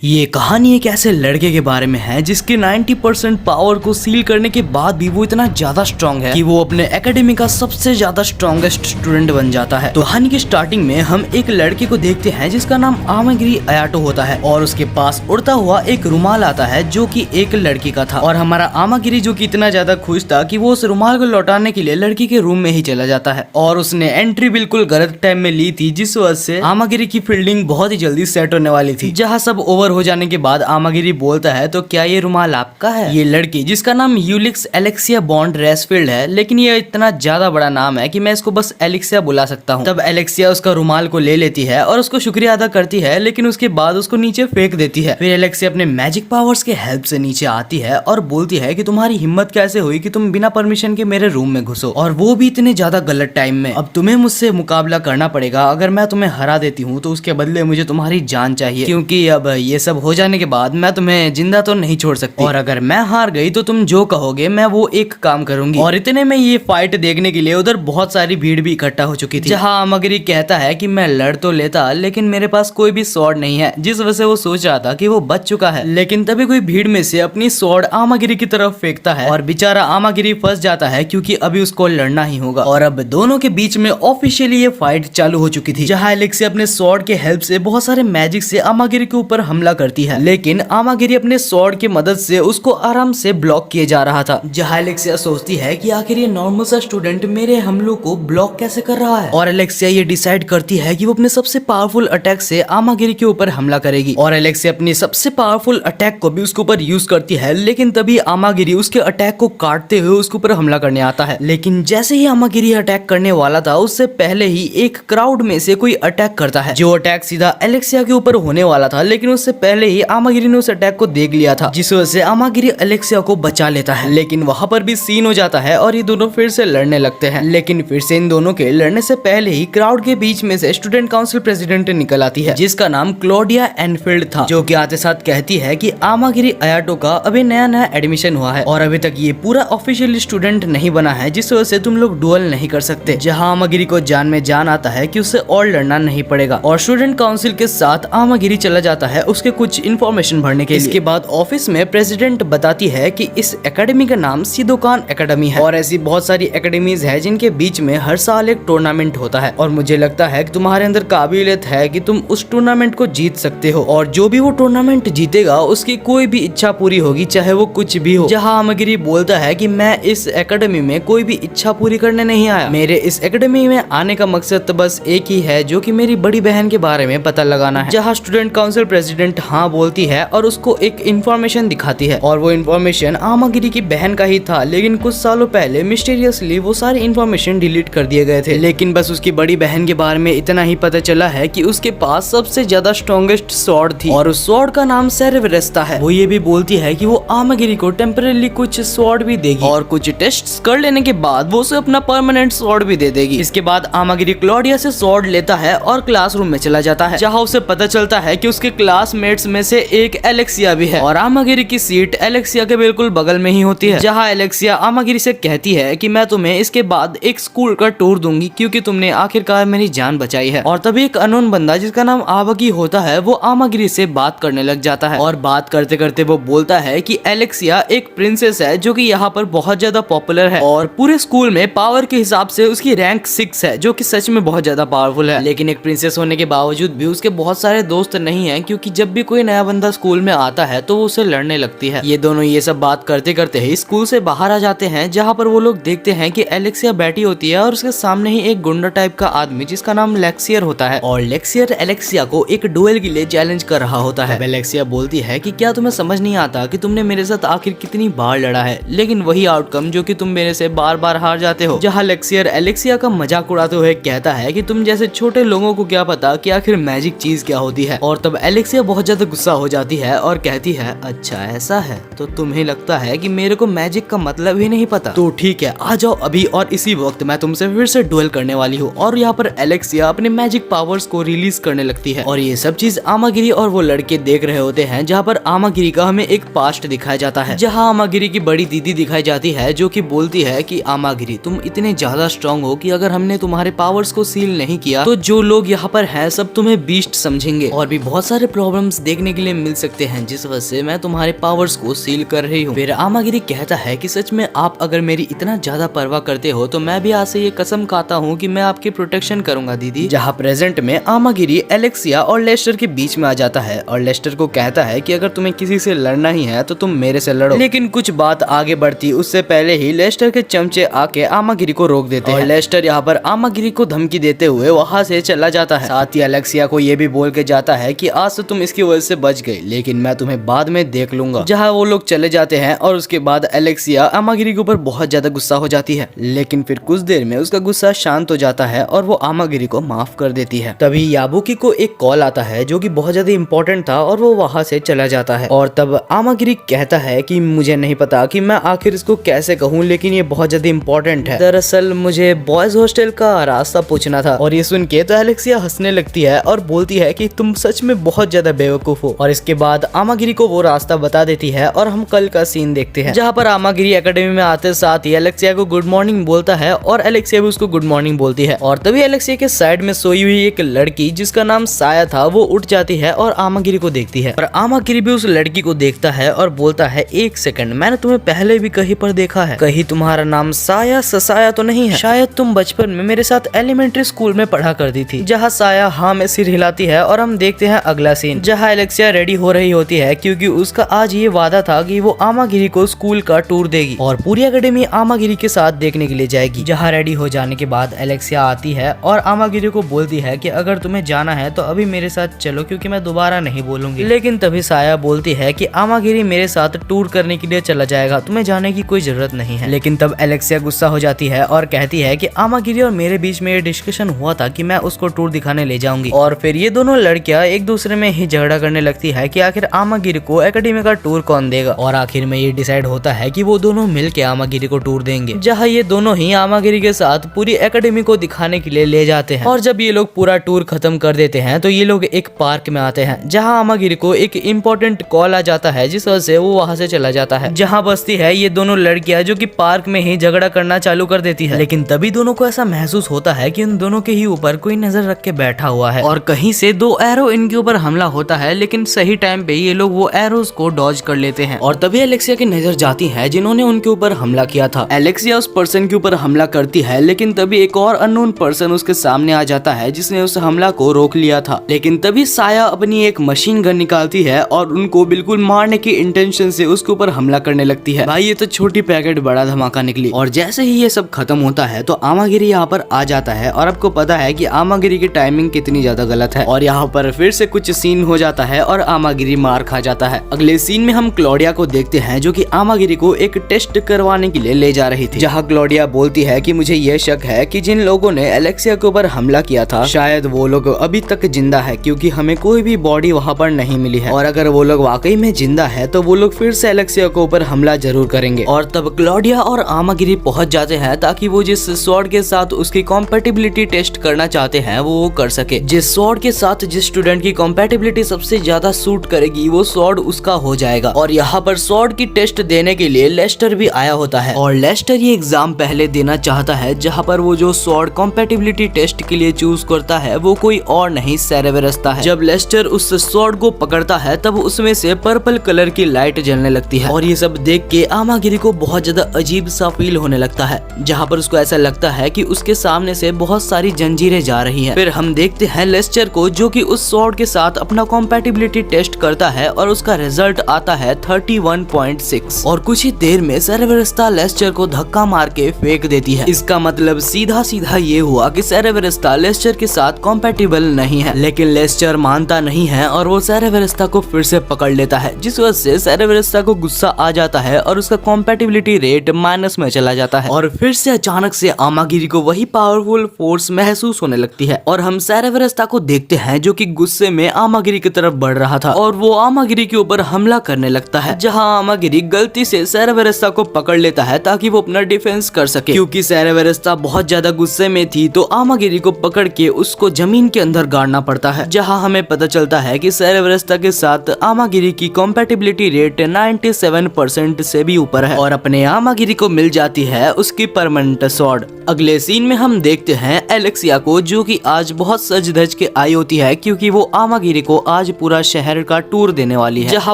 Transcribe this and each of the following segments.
ये कहानी एक ऐसे लड़के के बारे में है जिसके 90% पावर को सील करने के बाद भी वो इतना ज्यादा स्ट्रांग है कि वो अपने एकेडमी का सबसे ज्यादा स्ट्रॉन्गेस्ट स्टूडेंट बन जाता है। तो कहानी की स्टार्टिंग में हम एक लड़के को देखते हैं जिसका नाम आमागिरी अयाटो होता है और उसके पास उड़ता हुआ एक रुमाल आता है जो कि एक लड़की का था। और हमारा आमागिरी जो कि इतना ज्यादा खुश था कि वो उस रुमाल को लौटाने के लिए लड़की के रूम में ही चला जाता है और उसने एंट्री बिल्कुल गलत टाइम में ली थी, जिस वजह से आमागिरी की फील्डिंग बहुत ही जल्दी सेट होने वाली थी। जहाँ सब ओवर हो जाने के बाद आमागिरी बोलता है, तो क्या ये रुमाल आपका है? ये लड़की जिसका नाम यूलिक्स एलेक्सिया बॉन्ड रेसफील्ड है, लेकिन ये इतना ज्यादा बड़ा नाम है कि मैं इसको बस एलेक्सिया बुला सकता हूँ। तब एलेक्सिया उसका रुमाल को ले लेती है और उसको शुक्रिया अदा करती है, लेकिन उसके बाद उसको नीचे फेंक देती है। फिर एलेक्सिया अपने मैजिक पावर्स के हेल्प से नीचे आती है और बोलती है कि तुम्हारी हिम्मत कैसे हुई कि तुम बिना परमिशन के मेरे रूम में घुसो, और वो भी इतने ज्यादा गलत टाइम में। अब तुम्हें मुझसे मुकाबला करना पड़ेगा। अगर मैं तुम्हें हरा देती हूँ तो उसके बदले मुझे तुम्हारी जान चाहिए, क्योंकि अब ये सब हो जाने के बाद मैं तुम्हें जिंदा तो नहीं छोड़ सकती, और अगर मैं हार गई तो तुम जो कहोगे मैं वो एक काम करूंगी। और इतने में ये फाइट देखने के लिए उधर बहुत सारी भीड़ भी इकट्ठा हो चुकी थी, जहाँ आमागिरी कहता है कि मैं लड़ तो लेता लेकिन मेरे पास कोई भी स्वॉर्ड नहीं है, जिस वजह से वो सोच रहा था कि वो बच चुका है। लेकिन तभी कोई भीड़ में से अपनी स्वॉर्ड आमागिरी की तरफ फेंकता है और बेचारा आमागिरी फंस जाता है, क्योंकि अभी उसको लड़ना ही होगा। और अब दोनों के बीच में ऑफिशियली ये फाइट चालू हो चुकी थी, जहाँ एलेक्सिया अपने स्वॉर्ड के हेल्प से बहुत सारे मैजिक से आमागिरी के ऊपर हमला करती है, लेकिन आमागिरी अपने स्वॉर्ड की मदद से उसको आराम से ब्लॉक किए जा रहा था। जहाँ एलेक्सिया सोचती है कि आखिर ये नॉर्मल सा स्टूडेंट मेरे हमलों को ब्लॉक कैसे कर रहा है, और एलेक्सिया ये डिसाइड करती है कि वो अपने सबसे पावरफुल अटैक से आमागिरी के ऊपर हमला करेगी। और एलेक्सिया अपनी सबसे पावरफुल अटैक को भी उसके ऊपर यूज करती है, लेकिन तभी आमागिरी उसके अटैक को काटते हुए उसके ऊपर हमला करने आता है। लेकिन जैसे ही आमागिरी अटैक करने वाला था, उससे पहले ही एक क्राउड में से कोई अटैक करता है, जो अटैक सीधा एलेक्सिया के ऊपर होने वाला था, लेकिन उससे पहले ही आमागिरी ने उस अटैक को देख लिया था, जिस वजह से आमागिरी एलेक्सिया को बचा लेता है। लेकिन वहां पर भी सीन हो जाता है और ये दोनों फिर से लड़ने लगते हैं। लेकिन फिर से इन दोनों के लड़ने से पहले ही क्राउड के बीच में से स्टूडेंट काउंसिल प्रेसिडेंट निकल आती है, जिसका नाम क्लोडिया एनफील्ड था, जो कि आते साथ कहती है कि आमागिरी अयाटो का अभी नया नया एडमिशन हुआ है और अभी तक ये पूरा ऑफिशियल स्टूडेंट नहीं बना है, जिस वजह से तुम लोग डुएल नहीं कर सकते। जहाँ आमागिरी को जान में जान आता है कि उसे और लड़ना नहीं पड़ेगा, और स्टूडेंट काउंसिल के साथ आमागिरी चला जाता है उसके कुछ इन्फॉर्मेशन भरने के लिए। इसके बाद ऑफिस में प्रेसिडेंट बताती है कि इस एकेडमी का नाम सिदोकान एकेडमी है, और ऐसी बहुत सारी एकेडमीज है जिनके बीच में हर साल एक टूर्नामेंट होता है, और मुझे लगता है कि तुम्हारे अंदर काबिलियत है कि तुम उस टूर्नामेंट को जीत सकते हो, और जो भी वो टूर्नामेंट जीतेगा उसकी कोई भी इच्छा पूरी होगी, चाहे वो कुछ भी हो। जहाँ आमागिरी बोलता है कि मैं इस एकेडमी में कोई भी इच्छा पूरी करने नहीं आया, मेरे इस एकेडमी में आने का मकसद तो बस एक ही है, जो कि मेरी बड़ी बहन के बारे में पता लगाना है। जहाँ स्टूडेंट काउंसिल प्रेसिडेंट हाँ बोलती है और उसको एक इन्फॉर्मेशन दिखाती है, और वो इन्फॉर्मेशन आमागिरी की बहन का ही था, लेकिन कुछ सालों पहले मिस्टीरियसली वो सारी इन्फॉर्मेशन डिलीट कर दिए गए थे। लेकिन बस उसकी बड़ी बहन के बारे में इतना ही पता चला है कि उसके पास सबसे ज्यादा स्ट्रॉन्गेस्ट स्वॉर्ड थी, और उस स्वॉर्ड का नाम सेरेवरेस्ता है। वो ये भी बोलती है कि वो आमागिरी को टेम्परेली कुछ स्वॉर्ड भी देगी, और कुछ टेस्ट्स कर लेने के बाद वो उसे अपना परमानेंट स्वॉर्ड भी दे देगी। इसके बाद आमागिरी क्लोडिया से स्वॉर्ड लेता है और क्लासरूम में चला जाता है, जहाँ उसे पता चलता है कि उसके क्लासमेट्स में से एक एलेक्सिया भी है, और आमागिरी की सीट एलेक्सिया के बिल्कुल बगल में ही होती है। जहाँ एलेक्सिया आमागिरी से कहती है कि मैं तुम्हें इसके बाद एक स्कूल का टूर दूंगी, क्योंकि तुमने आखिरकार मेरी जान बचाई है। और तभी एक अननोन बंदा जिसका नाम आबागी होता है, वो आमागिरी से बात करने लग जाता है, और बात करते करते वो बोलता है कि एलेक्सिया एक प्रिंसेस है जो कि यहाँ पर बहुत ज्यादा पॉपुलर है, और पूरे स्कूल में पावर के हिसाब से उसकी रैंक 6 है, जो कि सच में बहुत ज्यादा पावरफुल है। लेकिन एक प्रिंसेस होने के बावजूद भी उसके बहुत सारे दोस्त नहीं है, क्योंकि जब भी कोई नया बंदा स्कूल में आता है तो वो उसे लड़ने लगती है। ये दोनों ये सब बात करते करते ही स्कूल से बाहर आ जाते हैं, जहाँ पर वो लोग देखते हैं कि एलेक्सिया बैठी होती है और उसके सामने ही एक गुंडा टाइप का आदमी जिसका नाम लेक्सियर होता है, और लेक्सियर एलेक्सिया को एक डुएल के लिए चैलेंज कर रहा होता है। एलेक्सिया बोलती है कि क्या तुम्हें समझ नहीं आता कि तुमने मेरे साथ आखिर कितनी बार लड़ा है, लेकिन वही आउटकम जो कि तुम मेरे से बार बार हार जाते हो। जहाँ लेक्सियर एलेक्सिया का मजाक उड़ाते हुए कहता है कि तुम जैसे छोटे लोगों को क्या पता कि आखिर मैजिक चीज क्या होती है। और तब एलेक्सिया बहुत ज्यादा गुस्सा हो जाती है और कहती है, अच्छा ऐसा है, तो तुम्हें लगता है कि मेरे को मैजिक का मतलब ही नहीं पता, तो ठीक है आ जाओ अभी, और इसी वक्त मैं तुमसे फिर से डुएल करने वाली हूँ। और यहाँ पर एलेक्सिया अपने मैजिक पावर्स को रिलीज करने लगती है, और ये सब चीज आमागिरी और वो लड़के देख रहे होते हैं। जहाँ पर आमागिरी का हमें एक पास्ट दिखाया जाता है, जहाँ आमागिरी की बड़ी दीदी दिखाई जाती है, जो कि बोलती है कि आमागिरी तुम इतने ज्यादा स्ट्रांग हो कि अगर हमने तुम्हारे पावर्स को सील नहीं किया तो जो लोग यहाँ पर हैं सब तुम्हें बीस्ट समझेंगे, और भी बहुत सारे प्रॉब्लम आइटम्स देखने के लिए मिल सकते हैं, जिस वजह से मैं तुम्हारे पावर्स को सील कर रही हूँ। फिर आमागिरी कहता है कि सच में आप अगर मेरी इतना ज्यादा परवाह करते हो तो मैं भी आज से ये कसम खाता हूँ कि मैं आपकी प्रोटेक्शन करूंगा दीदी। जहाँ प्रेजेंट में आमागिरी एलेक्सिया और लेस्टर के बीच में आ जाता है और लेस्टर को कहता है कि अगर तुम्हें किसी से लड़ना ही है तो तुम मेरे से लड़ो। लेकिन कुछ बात आगे बढ़ती उससे पहले ही लेस्टर के चमचे आके आमागिरी को रोक देते हैं और लेस्टर यहाँ पर आमागिरी को धमकी देते हुए वहाँ से चला जाता है। साथ ही एलेक्सिया को ये भी बोल के जाता है कि आज तो तुम इसकी वजह से बच गए, लेकिन मैं तुम्हें बाद में देख लूंगा। जहाँ वो लोग चले जाते हैं और उसके बाद एलेक्सिया आमागिरी के ऊपर बहुत ज्यादा गुस्सा हो जाती है, लेकिन फिर कुछ देर में उसका गुस्सा शांत हो जाता है और वो आमागिरी को माफ कर देती है। तभी याबुकी को एक कॉल आता है जो कि बहुत ज्यादा इंपॉर्टेंट था और वो वहाँ से चला जाता है। और तब आमागिरी कहता है कि मुझे नहीं पता कि मैं आखिर इसको कैसे कहूँ, लेकिन ये बहुत ज्यादा इंपॉर्टेंट है। दरअसल मुझे बॉयज हॉस्टल का रास्ता पूछना था। और ये सुन के तो एलेक्सिया हंसने लगती है और बोलती है कि तुम सच में बहुत ज्यादा बेवकूफ हो। और इसके बाद आमागिरी को वो रास्ता बता देती है और हम कल का सीन देखते हैं, जहाँ पर आमागिरी एकेडमी में आते साथ ही एलेक्सिया को गुड मॉर्निंग बोलता है और एलेक्सिया भी उसको गुड मॉर्निंग बोलती है। और तभी एलेक्सिया के साइड में सोई हुई एक लड़की जिसका नाम साया था वो उठ जाती है और आमागिरी को देखती है। और आमागिरी भी उस लड़की को देखता है और बोलता है एक सेकंड, मैंने तुम्हें पहले भी कहीं पर देखा है, कहीं तुम्हारा नाम साया ससाया तो नहीं है? शायद तुम बचपन में मेरे साथ एलिमेंट्री स्कूल में पढ़ा करती थी। जहाँ साया हाँ में सिर हिलाती है और हम देखते हैं अगला सीन, जहाँ एलेक्सिया रेडी हो रही होती है क्योंकि उसका आज ये वादा था कि वो आमागिरी को स्कूल का टूर देगी और पूरी एकेडमी आमागिरी के साथ देखने के लिए जाएगी। जहाँ रेडी हो जाने के बाद एलेक्सिया आती है और आमागिरी को बोलती है कि अगर तुम्हें जाना है तो अभी मेरे साथ चलो क्योंकि मैं दोबारा नहीं बोलूंगी। लेकिन तभी साया बोलती है कि आमागिरी मेरे साथ टूर करने के लिए चला जाएगा, तुम्हें जाने की कोई जरूरत नहीं है। लेकिन तब एलेक्सिया गुस्सा हो जाती है और कहती है कि आमागिरी और मेरे बीच में ये डिस्कशन हुआ था कि मैं उसको टूर दिखाने ले जाऊंगी। और फिर ये दोनों लड़कियां एक दूसरे में ही झगड़ा करने लगती है कि आखिर आमागिरी को एकेडमी का टूर कौन देगा। और आखिर में ये डिसाइड होता है कि वो दोनों मिलके आमागिरी को टूर देंगे, जहाँ ये दोनों ही आमागिरी के साथ पूरी एकेडमी को दिखाने के लिए ले जाते हैं। और जब ये लोग पूरा टूर खत्म कर देते हैं तो ये लोग एक पार्क में आते हैं, जहाँ आमागिरी को एक इम्पोर्टेंट कॉल आ जाता है, जिस वजह से वो वहाँ से चला जाता है। जहाँ बसती है ये दोनों लड़कियां जो कि पार्क में ही झगड़ा करना चालू कर देती है। लेकिन तभी दोनों को ऐसा महसूस होता है कि उन दोनों के ही ऊपर कोई नजर रख के बैठा हुआ है और कहीं से दो एरो इनके ऊपर हमला होता है, लेकिन सही टाइम पे ये लोग वो एरोज को डॉज कर लेते हैं। और तभी एलेक्सिया की नजर जाती है जिन्होंने उनके ऊपर हमला किया था। एलेक्सिया उस पर्सन के ऊपर हमला करती है, लेकिन तभी एक और अननोन पर्सन उसके सामने आ जाता है जिसने उस हमला को रोक लिया था। लेकिन तभी साया अपनी एक मशीन गन निकालती है और उनको बिल्कुल मारने की इंटेंशन से उसके ऊपर हमला करने लगती है। भाई ये तो छोटी पैकेट बड़ा धमाका निकली। और जैसे ही ये सब खत्म होता है तो आमागिरी यहाँ पर आ जाता है और आपको पता है कि आमागिरी की टाइमिंग कितनी ज्यादा गलत है। और यहाँ पर फिर से कुछ सीन हो जाता है और आमागिरी मार खा जाता है। अगले सीन में हम क्लॉडिया को देखते हैं जो कि आमागिरी को एक टेस्ट करवाने के लिए ले जा रही थी, जहाँ क्लॉडिया बोलती है कि मुझे ये शक है कि जिन लोगों ने एलेक्सिया के ऊपर हमला किया था शायद वो लोग अभी तक जिंदा है, क्योंकि हमें कोई भी बॉडी वहाँ पर नहीं मिली है। और अगर वो लोग वाकई में जिंदा है तो वो लोग फिर से एलेक्सिया के ऊपर हमला जरूर करेंगे। और तब क्लॉडिया और आमागिरी पहुंच जाते हैं ताकि वो जिस स्वॉर्ड के साथ उसकी कॉम्पेटिबिलिटी टेस्ट करना चाहते हैं वो कर सके। जिस स्वॉर्ड के साथ जिस स्टूडेंट की कॉम्पेटिबिलिटी सबसे ज्यादा सूट करेगी वो स्वॉर्ड उसका हो जाएगा। और यहाँ पर स्वॉर्ड की टेस्ट देने के लिए लेस्टर भी आया होता है और लेस्टर ये एग्जाम पहले देना चाहता है, जहाँ पर वो जो स्वॉर्ड कॉम्पेटिबिलिटी टेस्ट के लिए चूज करता है वो कोई और नहीं सेरेबरस है। जब लेस्टर उस स्वॉर्ड को पकड़ता है तब उसमें से पर्पल कलर की लाइट जलने लगती है और ये सब देख के आमागिरी को बहुत ज्यादा अजीब सा फील होने लगता है, जहाँ पर उसको ऐसा लगता है कि उसके सामने से बहुत सारी जंजीरें जा रही हैं। फिर हम देखते हैं लेस्टर को जो कि उस स्वॉर्ड के साथ अपना कॉम्पेटिबिलिटी टेस्ट करता है और उसका रिजल्ट आता है 31.6 और कुछ ही देर में सेरेबरस्ता लेस्टर को धक्का मार के फेंक देती है। इसका मतलब सीधा सीधा ये हुआ कि सेरेबरस्ता लेस्टर के साथ कॉम्पेटिबल नहीं है, लेकिन लेस्टर मानता नहीं है और वो सेरेबरस्ता को फिर से पकड़ लेता है, जिस वजह से सेरेबरस्ता को गुस्सा आ जाता है और उसका कॉम्पेटिबिलिटी रेट माइनस में चला जाता है। और फिर से अचानक से आमागिरी को वही पावरफुल फोर्स महसूस होने लगती है और हम सेरेबरस्ता को देखते हैं जो कि गुस्से में आमागिरी की तरफ बढ़ रहा था और वो आमागिरी के ऊपर हमला करने लगता है, जहां आमागिरी गलती से सेरेबरस्ता को पकड़ लेता है ताकि वो अपना डिफेंस कर सके। क्योंकि सेरेबरस्ता बहुत ज्यादा गुस्से में थी तो आमागिरी को पकड़ के उसको जमीन के अंदर गाड़ना पड़ता है, जहां हमें पता चलता है कि सेरेबरस्ता के साथ आमागिरी की कॉम्पेटिबिलिटी रेट 97% से भी ऊपर है और अपने आमागिरी को मिल जाती है उसकी परमानेंट स्वॉर्ड। अगले सीन में हम देखते हैं एलेक्सिया को जो कि आज बहुत सज धज के आई होती है, क्योंकि वो आमागिरी को आज आज पूरा शहर का टूर देने वाली है, जहाँ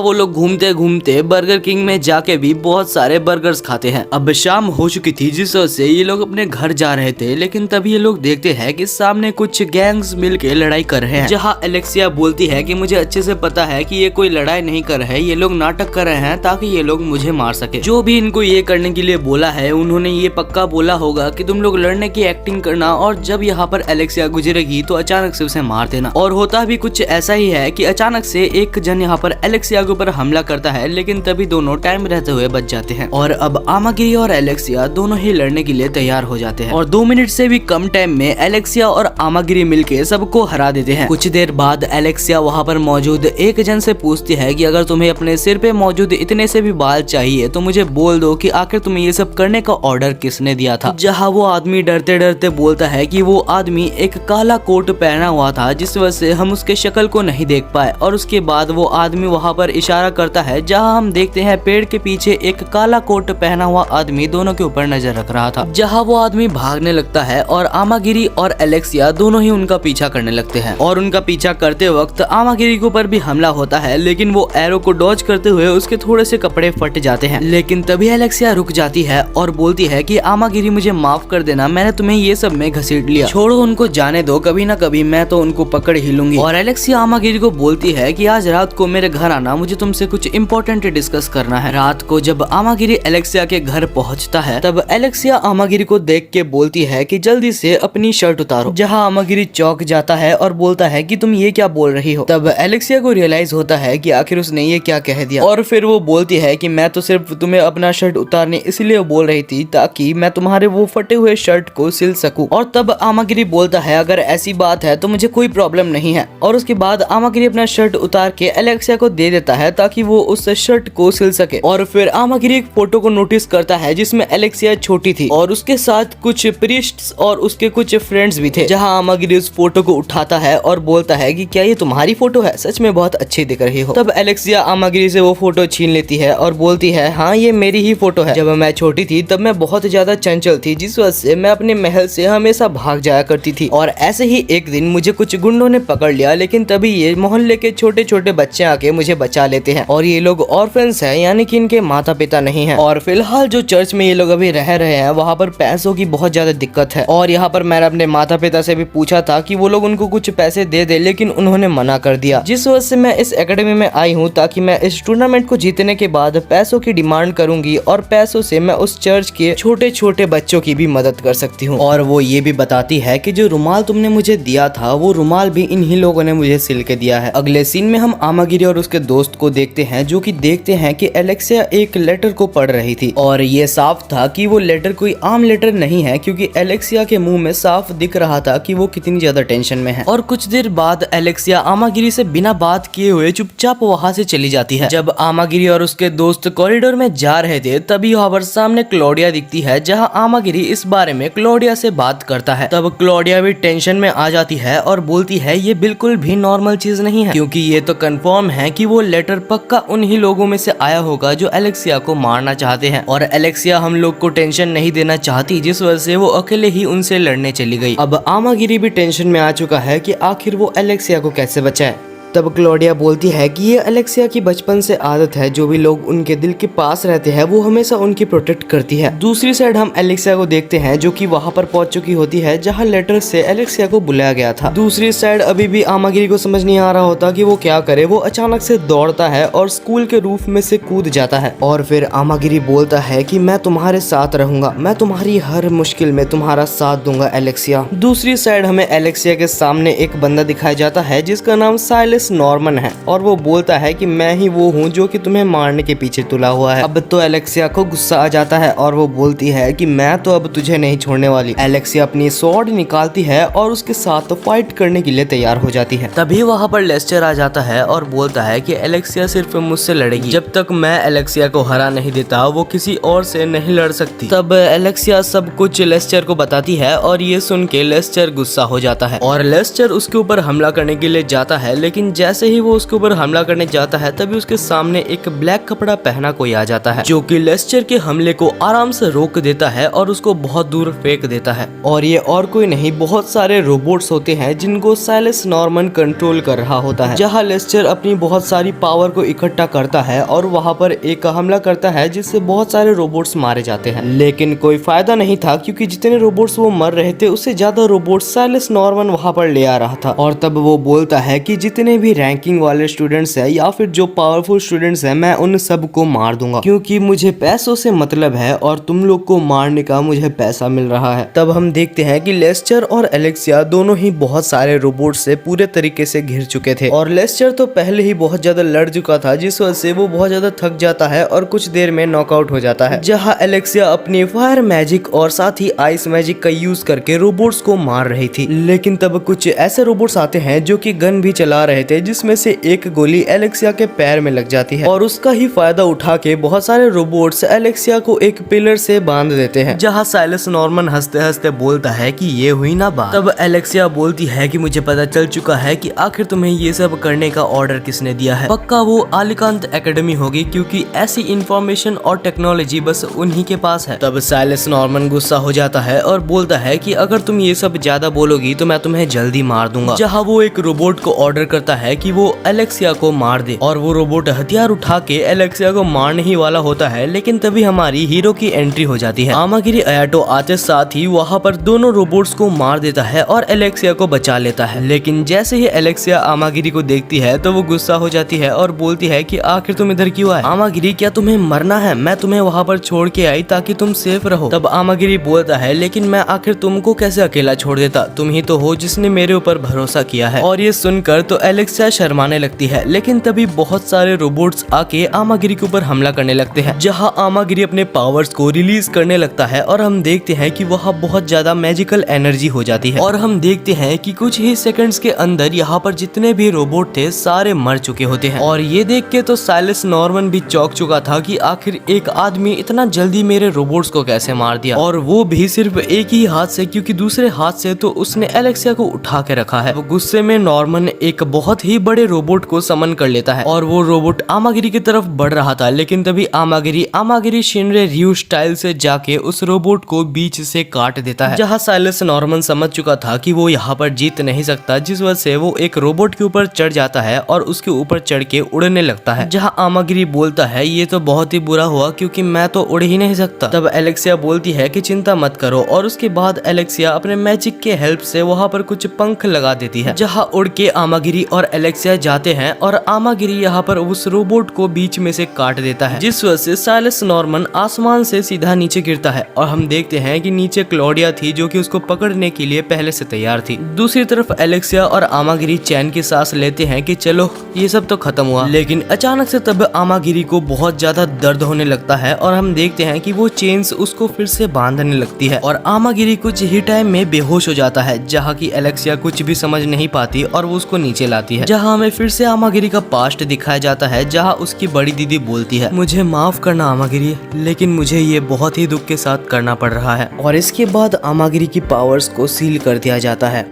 वो लोग घूमते घूमते बर्गर किंग में जाके भी बहुत सारे बर्गर्स खाते हैं। अब शाम हो चुकी थी जिस वजह से ये लोग अपने घर जा रहे थे, लेकिन तभी ये लोग देखते हैं कि सामने कुछ गैंग्स मिलके लड़ाई कर रहे हैं, जहाँ एलेक्सिया बोलती है कि मुझे अच्छे से पता है कि ये कोई लड़ाई नहीं कर रहे हैं, ये लोग नाटक कर रहे हैं ताकि ये लोग मुझे मार सके। जो भी इनको ये करने के लिए बोला है उन्होंने ये पक्का बोला होगा कि तुम लोग लड़ने की एक्टिंग करना और जब यहाँ पर एलेक्सिया गुजरेगी तो अचानक से उसे मार देना। और होता भी कुछ ऐसा ही है कि अचानक से एक जन यहाँ पर एलेक्सिया के ऊपर हमला करता है, लेकिन तभी दोनों टाइम रहते हुए बच जाते हैं और अब आमागिरी और एलेक्सिया दोनों ही लड़ने के लिए तैयार हो जाते हैं। और 2 मिनट से भी कम टाइम में एलेक्सिया और आमागिरी मिलके सबको हरा देते हैं। कुछ देर बाद एलेक्सिया वहाँ पर मौजूद एक जन से पूछती है कि अगर तुम्हें अपने सिर पे मौजूद इतने से भी बाल चाहिए तो मुझे बोल दो कि आखिर तुम्हें ये सब करने का ऑर्डर किसने दिया था। जहाँ वो आदमी डरते डरते बोलता है कि वो आदमी एक काला कोट पहना हुआ था जिस वजह से हम उसके शक्ल को नहीं देख पाए। और उसके बाद वो आदमी वहाँ पर इशारा करता है जहाँ हम देखते हैं पेड़ के पीछे एक काला कोट पहना हुआ आदमी दोनों के ऊपर नजर रख रहा था। जहाँ वो आदमी भागने लगता है और आमागिरी और एलेक्सिया दोनों ही उनका पीछा करने लगते हैं और उनका पीछा करते वक्त आमागिरी के ऊपर भी हमला होता है, लेकिन वो एरो को डॉज करते हुए उसके थोड़े से कपड़े फट जाते हैं। लेकिन तभी एलेक्सिया रुक जाती है और बोलती है कि आमागिरी मुझे माफ कर देना, मैंने तुम्हें ये सब में घसीट लिया, छोड़ो उनको जाने दो, कभी ना कभी मैं तो उनको पकड़ ही लूंगी। और एलेक्सिया आमागिरी को बोलती है कि आज रात को मेरे घर आना, मुझे तुमसे कुछ इम्पोर्टेंट डिस्कस करना है। रात को जब आमागिरी एलेक्सिया के घर पहुंचता है तब एलेक्सिया आमागिरी को देख के बोलती है कि जल्दी से अपनी शर्ट उतारो, जहाँ आमागिरी चौंक जाता है और बोलता है कि तुम ये क्या बोल रही हो। तब एलेक्सिया को रियलाइज होता है कि आखिर उसने ये क्या कह दिया और फिर वो बोलती है कि मैं तो सिर्फ तुम्हें अपना शर्ट उतारने इसलिए बोल रही थी ताकि मैं तुम्हारे वो फटे हुए शर्ट को सिल सकूं। और तब आमागिरी बोलता है अगर ऐसी बात है तो मुझे कोई प्रॉब्लम नहीं है। और उसके बाद आमागिरी अपना शर्ट उतार के एलेक्सिया को दे देता है ताकि वो उस शर्ट को सिल सके। और फिर आमागिरी एक फोटो को नोटिस करता है जिसमें एलेक्सिया छोटी थी और उसके साथ कुछ प्रीस्ट्स और उसके कुछ फ्रेंड्स भी थे। जहां आमागिरी उस फोटो को उठाता है और बोलता है कि क्या ये तुम्हारी फोटो है, सच में बहुत अच्छी दिख रही हो। तब एलेक्सिया आमागिरी से वो फोटो छीन लेती है और बोलती है हाँ ये मेरी ही फोटो है। जब मैं छोटी थी तब मैं बहुत ज्यादा चंचल थी जिस वजह से मैं अपने महल से हमेशा भाग जाया करती थी और ऐसे ही एक दिन मुझे कुछ गुंडों ने पकड़ लिया, लेकिन तभी ये मोहल्ले के छोटे छोटे बच्चे आके मुझे बचा लेते हैं और ये लोग ऑर्फन्स हैं, यानी कि इनके माता पिता नहीं है। और फिलहाल जो चर्च में ये लोग अभी रह रहे हैं वहाँ पर पैसों की बहुत ज्यादा दिक्कत है और यहाँ पर मैंने अपने माता पिता से भी पूछा था कि वो लोग उनको कुछ पैसे दे दे, लेकिन उन्होंने मना कर दिया, जिस वजह से मैं इस एकेडमी में आई हूँ ताकि मैं इस टूर्नामेंट को जीतने के बाद पैसों की डिमांड करूंगी और पैसों से मैं उस चर्च के छोटे छोटे बच्चों की भी मदद कर सकती हूँ। और वो ये भी बताती है कि जो रुमाल तुमने मुझे दिया था वो रुमाल भी इन्हीं लोगों ने मुझे सिल के दिया है। अगले सीन में हम आमागिरी और उसके दोस्त को देखते हैं जो कि देखते हैं कि एलेक्सिया एक लेटर को पढ़ रही थी और ये साफ था कि वो लेटर कोई आम लेटर नहीं है क्योंकि एलेक्सिया के मुंह में साफ दिख रहा था कि वो कितनी ज्यादा टेंशन में है। और कुछ देर बाद एलेक्सिया आमागिरी से बिना बात किए हुए चुपचाप वहाँ से चली जाती है। जब आमागिरी और उसके दोस्त कॉरिडोर में जा रहे थे तभी वहाँ पर सामने क्लोडिया दिखती है, जहाँ आमागिरी इस बारे में क्लोडिया से बात करता है। तब क्लोडिया भी टेंशन में आ जाती है और बोलती है ये बिल्कुल भी नॉर्मल चीज नहीं है क्योंकि ये तो कंफर्म है कि वो लेटर पक्का उन्हीं लोगों में से आया होगा जो एलेक्सिया को मारना चाहते हैं और एलेक्सिया हम लोग को टेंशन नहीं देना चाहती, जिस वजह से वो अकेले ही उनसे लड़ने चली गई। अब आमागिरी भी टेंशन में आ चुका है कि आखिर वो एलेक्सिया को कैसे बचाए। तब क्लोडिया बोलती है कि ये एलेक्सिया की बचपन से आदत है, जो भी लोग उनके दिल के पास रहते हैं वो हमेशा उनकी प्रोटेक्ट करती है। दूसरी साइड हम एलेक्सिया को देखते हैं जो कि वहाँ पर पहुंच चुकी होती है जहाँ लेटर से एलेक्सिया को बुलाया गया था। दूसरी साइड अभी भी आमागिरी को समझ नहीं आ रहा होता कि वो क्या करे। वो अचानक से दौड़ता है और स्कूल के रूफ में से कूद जाता है और फिर आमागिरी बोलता है कि मैं तुम्हारे साथ रहूंगा, मैं तुम्हारी हर मुश्किल में तुम्हारा साथ दूंगा एलेक्सिया। दूसरी साइड हमें एलेक्सिया के सामने एक बंदा दिखाया जाता है जिसका नाम साइलेस नॉर्मन है और वो बोलता है कि मैं ही वो हूँ जो कि तुम्हें मारने के पीछे तुला हुआ है। अब तो एलेक्सिया को गुस्सा आ जाता है और वो बोलती है कि मैं तो अब तुझे नहीं छोड़ने वाली। एलेक्सिया अपनी स्वॉर्ड निकालती है और उसके साथ फाइट करने के लिए तैयार हो जाती है। तभी वहाँ पर लेस्टर आ जाता है और बोलता है कि एलेक्सिया सिर्फ मुझसे लड़ेगी, जब तक मैं एलेक्सिया को हरा नहीं देता वो किसी और से नहीं लड़ सकती। तब एलेक्सिया सब कुछ लेस्टर को बताती है और ये सुन के लेस्टर गुस्सा हो जाता है और लेस्टर उसके ऊपर हमला करने के लिए जाता है, लेकिन लेकिन जैसे ही वो उसके ऊपर हमला करने जाता है तभी उसके सामने एक ब्लैक कपड़ा पहना कोई आ जाता है जो कि लेस्टर के हमले को आराम से रोक देता है और उसको बहुत दूर फेंक देता है। और ये और कोई नहीं, बहुत सारे रोबोट्स होते हैं जिनको साइलस नॉर्मन कंट्रोल कर रहा होता है। जहाँ लेस्टर अपनी बहुत सारी पावर को इकट्ठा करता है और वहाँ पर एक हमला करता है जिससे बहुत सारे रोबोट्स मारे जाते हैं, लेकिन कोई फायदा नहीं था क्योंकि जितने रोबोट्स वो मर रहे थे उससे ज्यादा रोबोट्स साइलस नॉर्मन वहाँ पर ले आ रहा था। और तब वो बोलता है कि जितने भी रैंकिंग वाले स्टूडेंट्स हैं या फिर जो पावरफुल स्टूडेंट्स हैं मैं उन सबको मार दूंगा क्योंकि मुझे पैसों से मतलब है और तुम लोग को मारने का मुझे पैसा मिल रहा है। तब हम देखते हैं कि लेस्टर और एलेक्सिया दोनों ही बहुत सारे रोबोट से पूरे तरीके से घिर चुके थे और लेस्टर तो पहले ही बहुत ज्यादा लड़ चुका था जिस वजह से वो बहुत ज्यादा थक जाता है और कुछ देर में नॉकआउट हो जाता है। जहाँ एलेक्सिया अपनी फायर मैजिक और साथ ही आइस मैजिक का यूज करके रोबोट्स को मार रही थी, लेकिन तब कुछ ऐसे रोबोट्स आते हैं जो कि गन भी चला रहे थे जिसमें से एक गोली एलेक्सिया के पैर में लग जाती है और उसका ही फायदा उठा के बहुत सारे रोबोट्स एलेक्सिया को एक पिलर से बांध देते हैं। जहाँ साइलस नॉर्मन हंसते हंसते बोलता है कि ये हुई ना बात। तब एलेक्सिया बोलती है कि मुझे पता चल चुका है कि आखिर तुम्हें ये सब करने का ऑर्डर किसने दिया है। पक्का वो आलिकांत एकेडमी होगी क्योंकि ऐसी इंफॉर्मेशन और टेक्नोलॉजी बस उन्हीं के पास है। तब साइलस नॉर्मन गुस्सा हो जाता है और बोलता है कि अगर तुम ये सब ज्यादा बोलोगी तो मैं तुम्हें जल्दी मार दूंगा। जहाँ वो एक रोबोट को ऑर्डर करता है कि वो एलेक्सिया को मार दे और वो रोबोट हथियार उठा के एलेक्सिया को मारने ही वाला होता है, लेकिन तभी हमारी हीरो की एंट्री हो जाती है। आमागिरी अयाटो आते साथ ही वहाँ पर दोनों रोबोट्स को मार देता है और एलेक्सिया को बचा लेता है। लेकिन जैसे ही एलेक्सिया आमागिरी को देखती है तो वो गुस्सा हो जाती है और बोलती है कि आखिर तुम इधर क्यों आए? आमागिरी, क्या तुम्हें मरना है? मैं तुम्हें वहाँ पर छोड़ के आई ताकि तुम सेफ रहो। तब आमागिरी बोलता है लेकिन मैं आखिर तुमको कैसे अकेला छोड़ देता? तुम ही तो हो जिसने मेरे ऊपर भरोसा किया है। और ये सुनकर तो एलेक्सिया शर्माने लगती है, लेकिन तभी बहुत सारे रोबोट्स आके आमागिरी के ऊपर हमला करने लगते हैं। जहाँ आमागिरी अपने पावर्स को रिलीज करने लगता है और हम देखते हैं कि वहाँ बहुत ज्यादा मैजिकल एनर्जी हो जाती है और हम देखते हैं कि कुछ ही सेकंड्स के अंदर यहाँ पर जितने भी रोबोट थे सारे मर चुके होते हैं। और ये देख के तो साइलस नॉर्मन भी चौंक चुका था कि आखिर एक आदमी इतना जल्दी मेरे रोबोट्स को कैसे मार दिया, और वो भी सिर्फ एक ही हाथ से, क्योंकि दूसरे हाथ से तो उसने एलेक्सिया को उठा के रखा है। वो गुस्से में नॉर्मन एक बहुत ही बड़े रोबोट को समन कर लेता है और वो रोबोट आमागिरी की तरफ बढ़ रहा था, लेकिन तभी आमागिरी शिनरे रियू स्टाइल से जाके उस रोबोट को बीच से काट देता है। जहाँ साइलस नॉर्मन समझ चुका था कि वो यहाँ पर जीत नहीं सकता, जिस वजह से वो एक रोबोट के ऊपर चढ़ जाता है और उसके ऊपर चढ़ के उड़ने लगता है। जहाँ आमागिरी बोलता है ये तो बहुत ही बुरा हुआ क्योंकि मैं तो उड़ ही नहीं सकता। तब एलेक्सिया बोलती है कि चिंता मत करो और उसके बाद एलेक्सिया अपने मैजिक के हेल्प से वहाँ पर कुछ पंख लगा देती है। जहाँ उड़ के आमागिरी और एलेक्सिया जाते हैं और आमागिरी यहाँ पर उस रोबोट को बीच में से काट देता है, जिस वजह से साइलस नॉर्मन आसमान से सीधा नीचे गिरता है और हम देखते हैं कि नीचे क्लॉडिया थी जो कि उसको पकड़ने के लिए पहले से तैयार थी। दूसरी तरफ एलेक्सिया और आमागिरी चैन की सांस लेते हैं कि चलो ये सब तो खत्म हुआ, लेकिन अचानक से तब आमागिरी को बहुत ज्यादा दर्द होने लगता है और हम देखते हैं कि वो चेन्स उसको फिर से बांधने लगती है और आमागिरी कुछ ही टाइम में बेहोश हो जाता है। जहाँ की एलेक्सिया कुछ भी समझ नहीं पाती और वो उसको नीचे लाती है। जहाँ हमें फिर से आमागिरी का पास्ट दिखाया जाता है, जहाँ उसकी बड़ी दीदी बोलती है मुझे माफ करना आमागिरी, लेकिन मुझे ये बहुत ही दुख के साथ करना पड़ रहा है। और इसके बाद आमागिरी की पावर्स को सील कर दिया जाता है।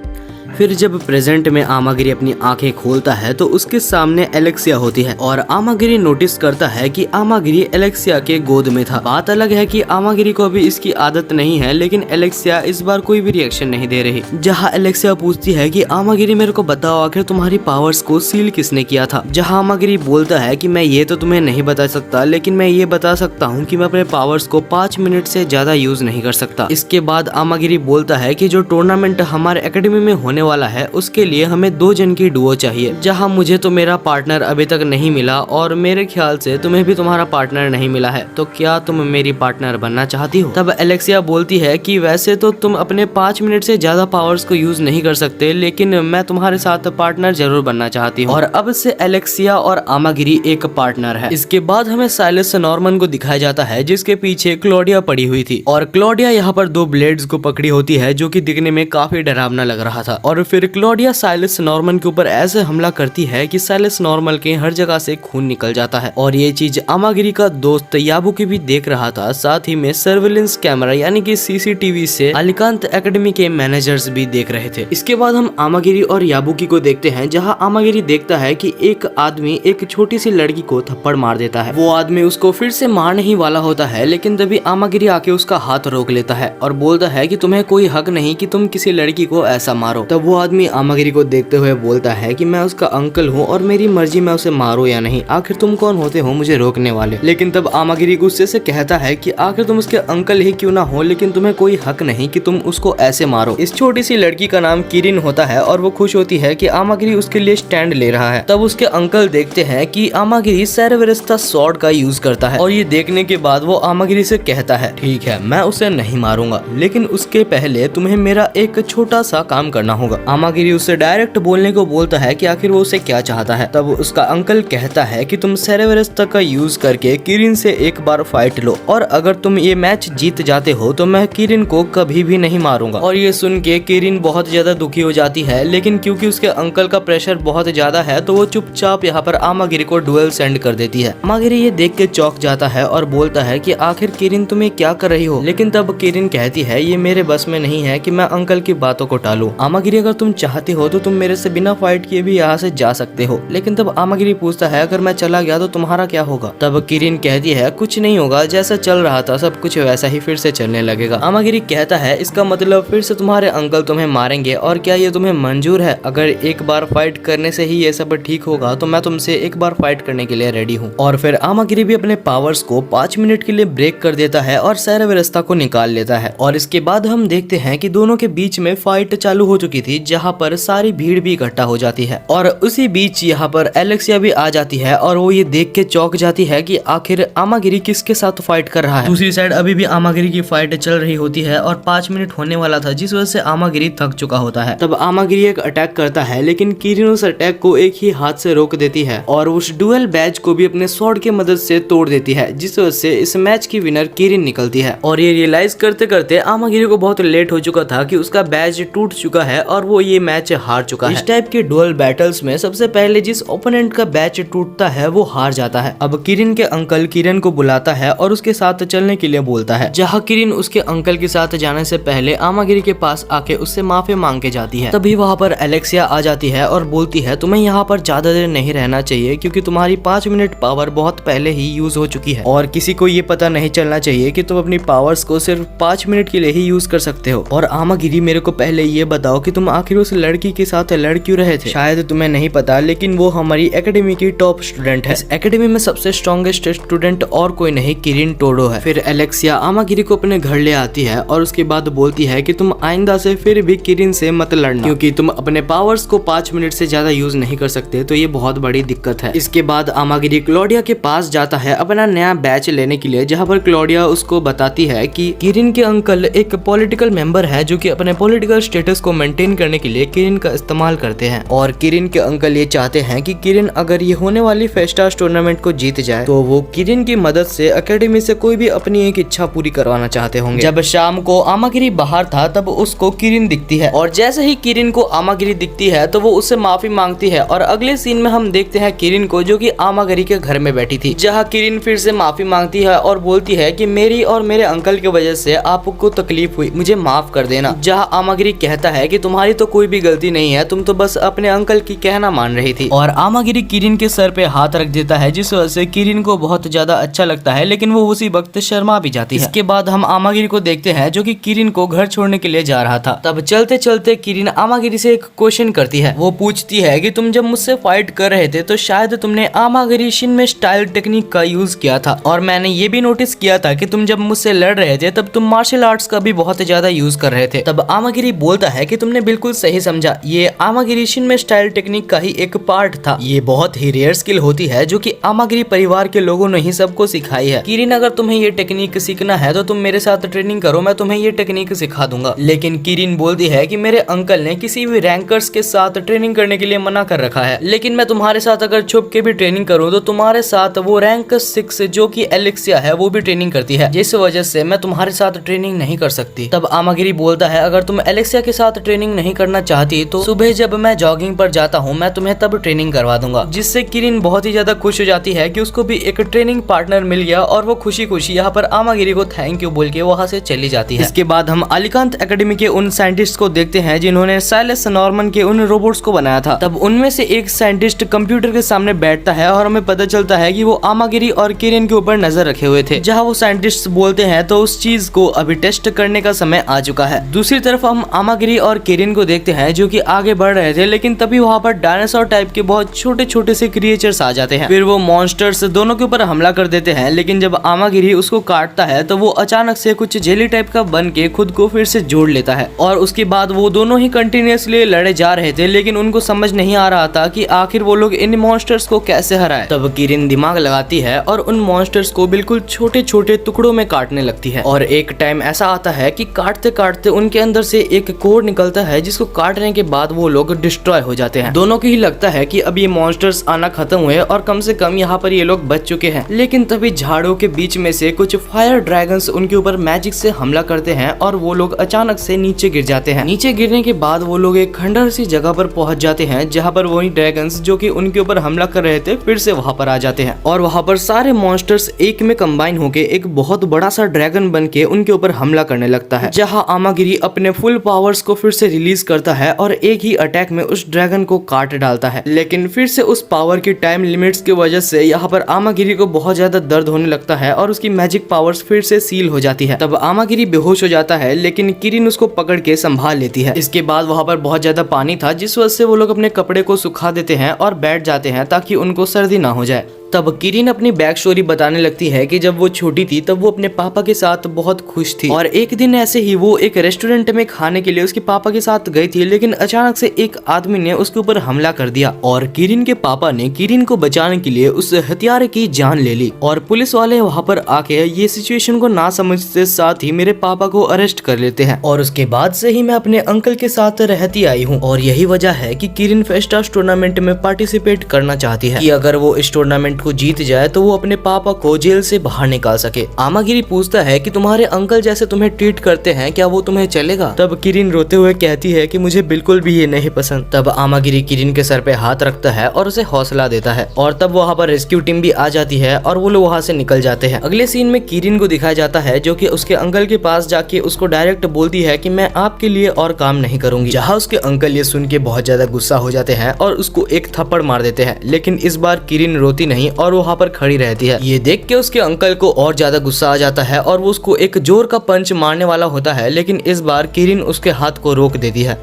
फिर जब प्रेजेंट में आमागिरी अपनी आंखें खोलता है तो उसके सामने एलेक्सिया होती है और आमागिरी नोटिस करता है कि आमागिरी एलेक्सिया के गोद में था। बात अलग है कि आमागिरी को अभी इसकी आदत नहीं है, लेकिन एलेक्सिया इस बार कोई भी रिएक्शन नहीं दे रही। जहाँ एलेक्सिया पूछती है कि आमागिरी मेरे को बताओ आखिर तुम्हारी पावर्स को सील किसने किया था। जहाँ आमागिरी बोलता है कि मैं ये तो तुम्हें नहीं बता सकता, लेकिन मैं ये बता सकता हूँ कि मैं अपने पावर्स को 5 मिनट से ज्यादा यूज नहीं कर सकता। इसके बाद आमागिरी बोलता है कि जो टूर्नामेंट हमारे एकेडमी में होने वाला है उसके लिए हमें 2 जन की डुओ चाहिए। जहां मुझे तो मेरा पार्टनर अभी तक नहीं मिला और मेरे ख्याल से तुम्हें भी तुम्हारा पार्टनर नहीं मिला है, तो क्या तुम मेरी पार्टनर बनना चाहती हो? तब एलेक्सिया बोलती है कि वैसे तो तुम अपने 5 मिनट से ज्यादा पावर्स को यूज नहीं कर सकते, लेकिन मैं तुम्हारे साथ पार्टनर जरूर बनना चाहती हूँ। और अब से एलेक्सिया और आमागिरी एक पार्टनर है। इसके बाद हमें साइलस नॉर्मन को दिखाया जाता है जिसके पीछे क्लॉडिया पड़ी हुई थी और क्लॉडिया यहाँ पर 2 ब्लेड्स को पकड़ी होती है जो कि दिखने में काफी डरावना लग रहा था। और और फिर क्लॉडिया साइलस नॉर्मन के ऊपर ऐसे हमला करती है कि साइलस नॉर्मन के हर जगह से खून निकल जाता है और ये चीज आमागिरी का दोस्त याबुकी भी देख रहा था। साथ ही में सर्विलेंस कैमरा यानी कि सीसीटीवी से अलिकांत एकेडमी के मैनेजर्स भी देख रहे थे। इसके बाद हम आमागिरी और याबुकी को देखते हैं, जहां आमागिरी देखता है कि एक आदमी एक छोटी सी लड़की को थप्पड़ मार देता है। वो आदमी उसको फिर से मारने ही वाला होता है, लेकिन तभी आमागिरी आके उसका हाथ रोक लेता है और बोलता है कि तुम्हें कोई हक नहीं कि तुम किसी लड़की को ऐसा मारो। तब वो आदमी आमागिरी को देखते हुए बोलता है कि मैं उसका अंकल हूँ और मेरी मर्जी मैं उसे मारूं या नहीं, आखिर तुम कौन होते हो मुझे रोकने वाले। लेकिन तब आमागिरी गुस्से से कहता है कि आखिर तुम उसके अंकल ही क्यों ना हो, लेकिन तुम्हें कोई हक नहीं कि तुम उसको ऐसे मारो। इस छोटी सी लड़की का नाम किरिन होता है और वो खुश होती है कि आमागिरी उसके लिए स्टैंड ले रहा है। तब उसके अंकल देखते हैं कि आमागिरी सेरेवरिस्ता स्वॉर्ड का यूज करता है और ये देखने के बाद वो आमागिरी से कहता है ठीक है मैं उसे नहीं मारूंगा, लेकिन उसके पहले तुम्हें मेरा एक छोटा सा काम करना होगा। आमागिरी उससे डायरेक्ट बोलने को बोलता है कि आखिर वो उसे क्या चाहता है। तब उसका अंकल कहता है कि तुम सेरेवरिस्ता का यूज करके किरिन से एक बार फाइट लो और अगर तुम ये मैच जीत जाते हो तो मैं किरिन को कभी भी नहीं मारूंगा। और ये सुन के किरिन बहुत ज्यादा दुखी हो जाती है, लेकिन क्योंकि उसके अंकल का प्रेशर बहुत ज्यादा है तो वो चुपचाप यहाँ पर आमागिरी को डुएल सेंड कर देती है। आमागिरी ये देख के चौंक जाता है और बोलता है कि आखिर किरिन तुम्हें क्या कर रही हो, लेकिन तब किरिन कहती है ये मेरे बस में नहीं है कि मैं अंकल की बातों को टालूं। आमागिरी अगर तुम चाहते हो तो तुम मेरे से बिना फाइट किए भी यहाँ से जा सकते हो। लेकिन तब आमागिरी पूछता है अगर मैं चला गया तो तुम्हारा क्या होगा। तब किरिन कहती है कुछ नहीं होगा, जैसा चल रहा था सब कुछ वैसा ही फिर से चलने लगेगा। आमागिरी कहता है इसका मतलब फिर से तुम्हारे अंकल तुम्हें मारेंगे और क्या ये तुम्हें मंजूर है? अगर एक बार फाइट करने से ही ये सब ठीक होगा तो मैं तुमसे एक बार फाइट करने के लिए रेडी हूँ। और फिर आमागिरी भी अपने पावर्स को 5 मिनट के लिए ब्रेक कर देता है और सेरेवरिस्ता को निकाल लेता है। और इसके बाद हम देखते हैं कि दोनों के बीच में फाइट चालू हो चुकी थी, जहाँ पर सारी भीड़ भी इकट्ठा हो जाती है और उसी बीच यहाँ पर एलेक्सिया भी आ जाती है और वो ये देख के चौंक जाती है कि आखिर आमागिरी किसके साथ फाइट कर रहा है। दूसरी साइड अभी भी आमागिरी की फाइट चल रही होती है और 5 मिनट होने वाला था, जिस वजह से आमागिरी थक चुका होता है। तब आमागिरी एक अटैक करता है, लेकिन किरिन उस अटैक को एक ही हाथ से रोक देती है और उस डुअल बैज को भी अपने स्वॉर्ड की मदद से तोड़ देती है, जिस वजह से इस मैच की विनर किरिन निकलती है। और ये रियलाइज करते करते आमागिरी को बहुत लेट हो चुका था कि उसका बैज टूट चुका है और वो ये मैच हार चुका है। इस टाइप के डुअल बैटल्स में सबसे पहले जिस ओपोनेंट का बैच टूटता है वो हार जाता है। अब किरिन के अंकल किरिन को बुलाता है और उसके साथ चलने के लिए बोलता है, जहाँ किरिन उसके अंकल के साथ जाने से पहले आमागिरी के पास आके उससे माफी मांग के जाती है। तभी वहाँ पर एलेक्सिया आ जाती है और बोलती है तुम्हें यहाँ पर ज्यादा देर नहीं रहना चाहिए, क्योंकि तुम्हारी 5 मिनट पावर बहुत पहले ही यूज हो चुकी है और किसी को ये पता नहीं चलना चाहिए कि तुम अपनी पावर्स को सिर्फ 5 मिनट के लिए ही यूज कर सकते हो। और आमागिरी मेरे को पहले ये बताओ कि तुम आखिर उस लड़की के साथ लड़ क्यों रहे थे? शायद तुम्हें नहीं पता, लेकिन वो हमारी एकेडमी की टॉप स्टूडेंट है। इस एकेडमी में सबसे स्ट्रॉन्गेस्ट स्टूडेंट और कोई नहीं किरिन टोडो है। फिर एलेक्सिया आमागिरी को अपने घर ले आती है और उसके बाद बोलती है कि तुम आइंदा से फिर भी किरिन से मत लड़ना, क्योंकि तुम अपने पावर्स को 5 मिनट से ज्यादा यूज नहीं कर सकते, तो ये बहुत बड़ी दिक्कत है। इसके बाद आमागिरी क्लॉडिया के पास जाता है अपना नया बैच लेने के लिए, जहाँ पर क्लॉडिया उसको बताती है कि किरिन के अंकल एक पॉलिटिकल मेंबर है जो कि अपने पॉलिटिकल स्टेटस को मेंटेन करने के लिए किरिन का इस्तेमाल करते हैं। और किरिन के अंकल ये चाहते हैं कि किरिन अगर ये होने वाली फेस्टास टूर्नामेंट को जीत जाए तो वो किरिन की मदद से एकेडमी से कोई भी अपनी एक इच्छा पूरी करवाना चाहते होंगे। जब शाम को आमागिरी बाहर था तब उसको किरिन दिखती है और जैसे ही किरिन को आमागिरी दिखती है तो वो उससे माफी मांगती है। और अगले सीन में हम देखते हैं किरिन को, जो कि आमागिरी के घर में बैठी थी, जहाँ किरिन फिर से माफी मांगती है और बोलती है कि मेरी और मेरे अंकल की वजह से आपको तकलीफ हुई, मुझे माफ कर देना। जहाँ आमागिरी कहता है कि तुम्हारी तो कोई भी गलती नहीं है, तुम तो बस अपने अंकल की कहना मान रही थी। और आमागिरी किरिन के सर पे हाथ रख देता है, जिस वजह से किरिन को बहुत ज्यादा अच्छा लगता है, लेकिन वो उसी वक्त शर्मा भी जाती है। इसके बाद हम आमागिरी को देखते हैं जो कि किरिन को घर छोड़ने के लिए जा रहा था। तब चलते चलते किरिन आमागिरी से एक क्वेश्चन करती है। वो पूछती है कि तुम जब मुझसे फाइट कर रहे थे तो शायद तुमने आमागिरी शिन में स्टाइल टेक्निक का यूज किया था, और मैंने ये भी नोटिस किया था कि तुम जब मुझसे लड़ रहे थे तब तुम मार्शल आर्ट्स का भी बहुत ज्यादा यूज कर रहे थे। तब आमागिरी बोलता है कि तुमने बिल्कुल सही समझा, ये आमागिरी शिन में स्टाइल टेक्निक का ही एक पार्ट था। ये बहुत ही रेयर स्किल होती है जो कि आमागिरी परिवार के लोगों ने ही सबको सिखाई है। किरिन अगर तुम्हें ये टेक्निक सीखना है तो तुम मेरे साथ ट्रेनिंग करो, मैं तुम्हें ये टेक्निक सिखा दूंगा। लेकिन किरिन बोलती है कि मेरे अंकल ने किसी भी रैंकर्स के साथ ट्रेनिंग करने के लिए मना कर रखा है, लेकिन मैं तुम्हारे साथ अगर छुप के भी ट्रेनिंग करूँ तो तुम्हारे साथ वो रैंक 6 जो कि एलेक्सिया है वो भी ट्रेनिंग करती है, जिस वजह से मैं तुम्हारे साथ ट्रेनिंग नहीं कर सकती। तब आमागिरी बोलता है अगर तुम एलेक्सिया के साथ ट्रेनिंग नहीं नहीं करना चाहती तो सुबह जब मैं जॉगिंग पर जाता हूँ मैं तुम्हें तब ट्रेनिंग करवा दूंगा। जिससे किरिन बहुत ही ज्यादा खुश हो जाती है कि उसको भी एक ट्रेनिंग पार्टनर मिल गया और वो खुशी खुशी यहाँ पर आमागिरी को थैंक यू बोल के वहाँ से चली जाती है। इसके बाद हम अलीकांत एकेडमी के उन साइंटिस्ट को देखते हैं जिन्होंने साइलस नॉर्मन के उन रोबोट्स को बनाया था। तब उनमें से एक साइंटिस्ट कंप्यूटर के सामने बैठता है और हमें पता चलता है कि वो आमागिरी और किरिन के ऊपर नजर रखे हुए थे। जहाँ वो साइंटिस्ट बोलते हैं तो उस चीज को अभी टेस्ट करने का समय आ चुका है। दूसरी तरफ हम आमागिरी और किरिन को देखते हैं जो कि आगे बढ़ रहे थे, लेकिन तभी वहाँ पर डायनासोर टाइप के बहुत छोटे छोटे से क्रिएचर्स आ जाते हैं। फिर वो मॉन्स्टर्स दोनों के ऊपर हमला कर देते हैं, लेकिन जब आमागिरी उसको काटता है तो वो अचानक से कुछ जेली टाइप का बन के खुद को फिर से जोड़ लेता है। और उसके बाद वो दोनों ही कंटिन्यूअसली लड़े जा रहे थे, लेकिन उनको समझ नहीं आ रहा था कि आखिर वो लोग इन मॉन्स्टर्स को कैसे हराए। तब किरिन दिमाग लगाती है और उन मॉन्स्टर्स को बिल्कुल छोटे छोटे टुकड़ों में काटने लगती है। और एक टाइम ऐसा आता है कि काटते काटते उनके अंदर से एक कोड निकलता है जिसको काटने के बाद वो लोग डिस्ट्रॉय हो जाते हैं। दोनों को ही लगता है कि अब ये मॉन्स्टर्स आना खत्म हुए और कम से कम यहाँ पर ये लोग बच चुके हैं। लेकिन तभी झाड़ों के बीच में से कुछ फायर ड्रैगन्स उनके ऊपर मैजिक से हमला करते हैं और वो लोग अचानक से नीचे गिर जाते हैं। नीचे गिरने के बाद वो लोग एक खंडर सी जगह पर पहुंच जाते हैं जहाँ पर वही ड्रैगन्स जो कि उनके ऊपर हमला कर रहे थे फिर से वहाँ पर आ जाते हैं और वहाँ पर सारे मॉन्स्टर्स एक में कंबाइन होके एक बहुत बड़ा सा ड्रैगन बन के उनके ऊपर हमला करने लगता है। जहाँ आमागिरी अपने फुल पावर्स को फिर से रिलीज करता है और एक ही अटैक में उस ड्रैगन को काट डालता है। लेकिन फिर से उस पावर की टाइम लिमिट्स की वजह से यहाँ पर आमागिरी को बहुत ज्यादा दर्द होने लगता है और उसकी मैजिक पावर्स फिर से सील हो जाती है। तब आमागिरी बेहोश हो जाता है, लेकिन किरिन उसको पकड़ के संभाल लेती है। इसके बाद वहाँ पर बहुत ज्यादा पानी था जिस वजह से वो लोग अपने कपड़े को सुखा देते हैं और बैठ जाते हैं ताकि उनको सर्दी ना हो जाए। तब किरिन अपनी बैक स्टोरी बताने लगती है कि जब वो छोटी थी तब वो अपने पापा के साथ बहुत खुश थी और एक दिन ऐसे ही वो एक रेस्टोरेंट में खाने के लिए उसके पापा के साथ गई थी, लेकिन अचानक से एक आदमी ने उसके ऊपर हमला कर दिया और किरिन के पापा ने किरिन को बचाने के लिए उस हत्यारे की जान ले ली और पुलिस वाले वहाँ पर आके ये सिचुएशन को ना समझते साथ ही मेरे पापा को अरेस्ट कर लेते हैं। और उसके बाद से ही मैं अपने अंकल के साथ रहती आई हूँ और यही वजह है कि किरिन फेस्टास टूर्नामेंट में पार्टिसिपेट करना चाहती है कि अगर वो इस टूर्नामेंट को जीत जाए तो वो अपने पापा को जेल से बाहर निकाल सके। आमागिरी पूछता है कि तुम्हारे अंकल जैसे तुम्हें ट्रीट करते हैं क्या वो तुम्हें चलेगा? तब किरिन रोते हुए कहती है कि मुझे बिल्कुल भी ये नहीं पसंद। तब आमागिरी किरिन के सर पे हाथ रखता है और उसे हौसला देता है और तब वहाँ पर रेस्क्यू टीम भी आ जाती है और वो लोग वहाँ से निकल जाते हैं। अगले सीन में किरिन को दिखाया जाता है जो कि उसके अंकल के पास जाके उसको डायरेक्ट बोलती है कि मैं आपके लिए और काम नहीं करूंगी। जहाँ उसके अंकल ये सुन के बहुत ज्यादा गुस्सा हो जाते हैं और उसको एक थप्पड़ मार देते हैं, लेकिन इस बार किरिन रोती नहीं और वहाँ पर खड़ी रहती है। ये देख के उसके अंकल को और ज्यादा गुस्सा आ जाता है और वो उसको एक जोर का पंच मारने वाला होता है, लेकिन इस बार किरिन उसके हाथ को रोक देती है।